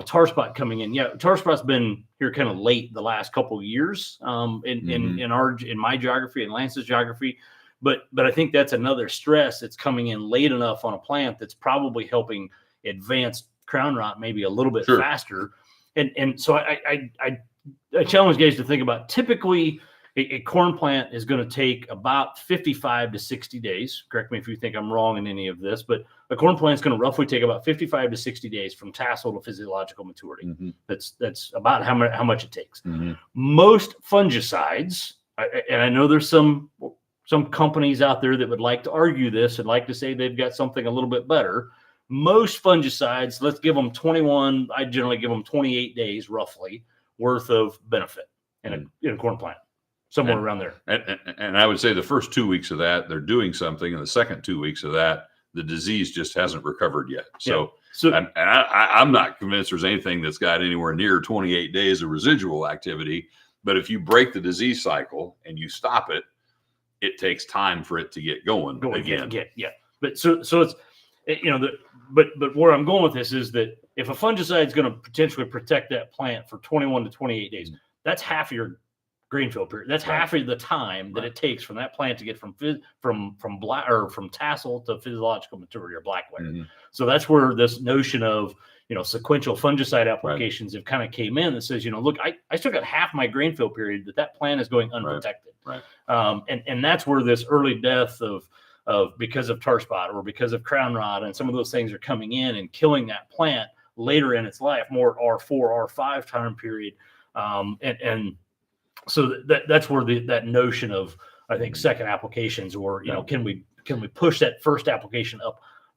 tar spot coming in. Yeah, tar spot's been here kind of late the last couple of years in my geography and Lance's geography. But I think that's another stress that's coming in late enough on a plant that's probably helping advance crown rot maybe a little bit faster. And so I challenge guys to think about, typically a corn plant is going to take about 55 to 60 days. Correct me if you think I'm wrong in any of this, but a corn plant is going to roughly take about 55 to 60 days from tassel to physiological maturity. Mm-hmm. That's about how much it takes. Mm-hmm. Most fungicides, and I know there's some companies out there that would like to argue this and like to say they've got something a little bit better. Most fungicides, let's give them 21. I generally give them 28 days roughly worth of benefit in a corn plant, somewhere around there. And I would say the first 2 weeks of that, they're doing something. And the second 2 weeks of that, the disease just hasn't recovered yet. So I'm not convinced there's anything that's got anywhere near 28 days of residual activity. But if you break the disease cycle and you stop it, it takes time for it to get going again. But so it's, but where I'm going with this is that if a fungicide is going to potentially protect that plant for 21 to 28 days, that's half of your grain fill period. That's half of the time that it takes from that plant to get from black or from tassel to physiological maturity or black layer. Mm-hmm. So that's where this notion of sequential fungicide applications have kind of came in that says, look, I still got half my grain fill period that plant is going unprotected. Right. And that's where this early death of because of tar spot or because of crown rot and some of those things are coming in and killing that plant later in its life, more R4, R5 time period. And so that's where that notion of, I think, second applications, or can we push that first application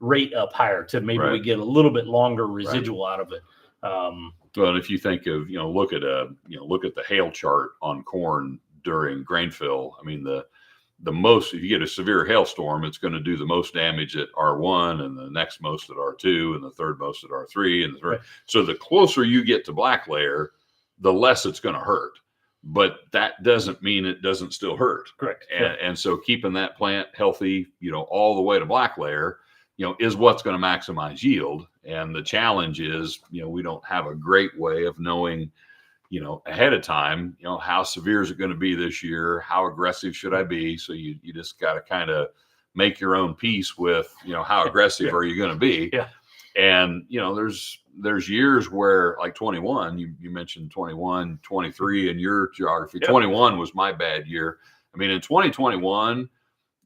rate up higher to maybe we get a little bit longer residual out of it. Well, and if you think of look at the hail chart on corn during grain fill, I mean the most, if you get a severe hailstorm, it's going to do the most damage at R1 and the next most at R2 and the third most at R3 and the third. So the closer you get to black layer, the less it's going to hurt. But that doesn't mean it doesn't still hurt. Correct. And so keeping that plant healthy, all the way to black layer, is what's going to maximize yield. And the challenge is, we don't have a great way of knowing, ahead of time, how severe is it going to be this year? How aggressive should I be? So you just got to kind of make your own peace with, how aggressive are you going to be? Yeah. And, there's years where like 21, you mentioned 21, 23 in your geography. Yep. 21 was my bad year. I mean, in 2021,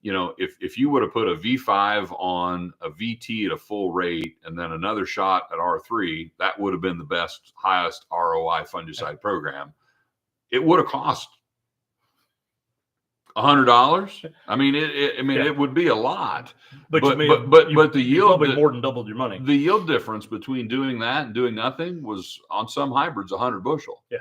if you would have put a V5 on a VT at a full rate and then another shot at R3, that would have been the best, highest ROI fungicide program. It would have cost $100. I mean, it would be a lot, but the yield probably more than doubled your money. The yield difference between doing that and doing nothing was on some hybrids 100 bushel. Yeah.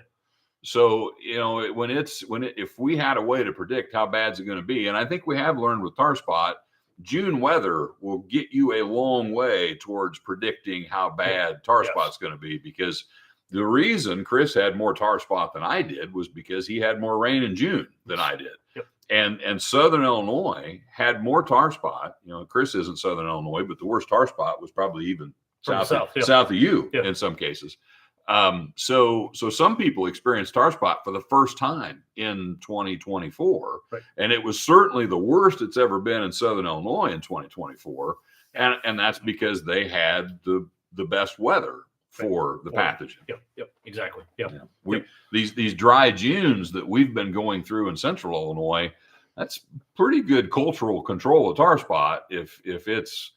So if we had a way to predict how bad it's going to be, and I think we have learned with tar spot, June weather will get you a long way towards predicting how bad tar spot's going to be, because the reason Chris had more tar spot than I did was because he had more rain in June than I did. Yep. And Southern Illinois had more tar spot. Chris isn't Southern Illinois, but the worst tar spot was probably even south of you in some cases. So some people experienced tar spot for the first time in 2024, right. And it was certainly the worst it's ever been in Southern Illinois in 2024, and that's because they had the best weather for the pathogen. Yep, exactly. Yep. These dry Junes that we've been going through in Central Illinois, that's pretty good cultural control of tar spot. If it's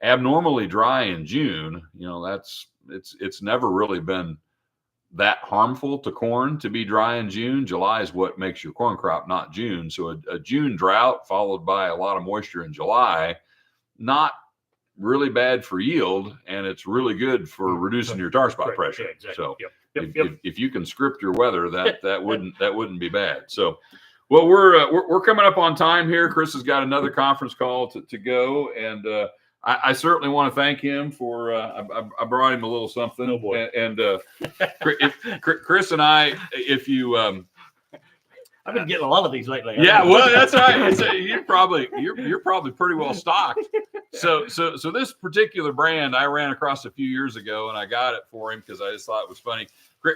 abnormally dry in June, it's never really been that harmful to corn to be dry in June. July is what makes your corn crop, not June. So a June drought followed by a lot of moisture in July, not really bad for yield, and it's really good for reducing your tar spot pressure. Yeah, exactly. So Yep. if you can script your weather, that wouldn't be bad. So, well, we're coming up on time here. Chris has got another conference call to go, and I certainly want to thank him for. I brought him a little something. Oh boy. And Chris and I, if you. I've been getting a lot of these lately. Yeah, well, that's right. You're probably pretty well stocked. So this particular brand I ran across a few years ago, and I got it for him because I just thought it was funny.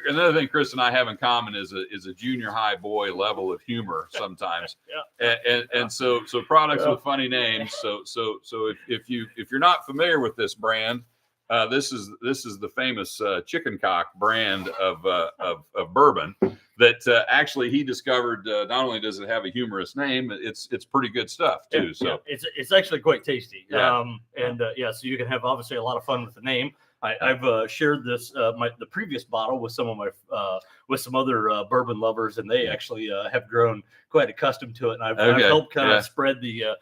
Another thing Chris and I have in common is a junior high boy level of humor sometimes. And so products with funny names. So if you're not familiar with this brand, this is the famous chicken cock brand of bourbon that actually he discovered. Not only does it have a humorous name, it's pretty good stuff too. It's actually quite tasty. Yeah. So you can have obviously a lot of fun with the name. I've shared this the previous bottle with some of my with some other bourbon lovers, and they actually have grown quite accustomed to it, and I've helped kind of spread the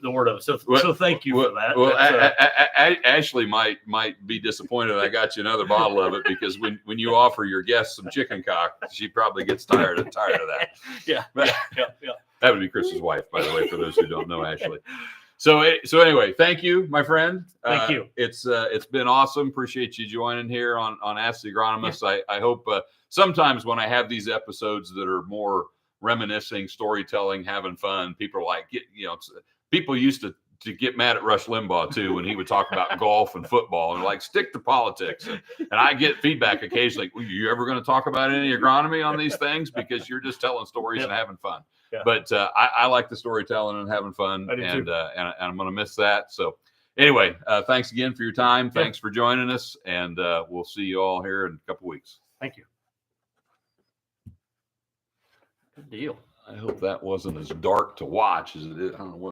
word of it. So thank you for that. Well, Ashley might be disappointed I got you another bottle of it, because when you offer your guests some chicken cock, she probably gets tired of that. Yeah. That would be Chris's wife, by the way, for those who don't know Ashley. So anyway, thank you, my friend. Thank you. It's been awesome. Appreciate you joining here on Ask the Agronomist. I hope sometimes when I have these episodes that are more reminiscing, storytelling, having fun, people are like, people used to get mad at Rush Limbaugh too when he would talk about golf and football, and like, stick to politics. And I get feedback occasionally. Are you ever going to talk about any agronomy on these things, because you're just telling stories and having fun? Yeah. But I like the storytelling and having fun, and I'm going to miss that. So anyway, thanks again for your time. Thanks for joining us, and we'll see you all here in a couple weeks. Thank you. Good deal. I hope that wasn't as dark to watch as it is. I don't know what.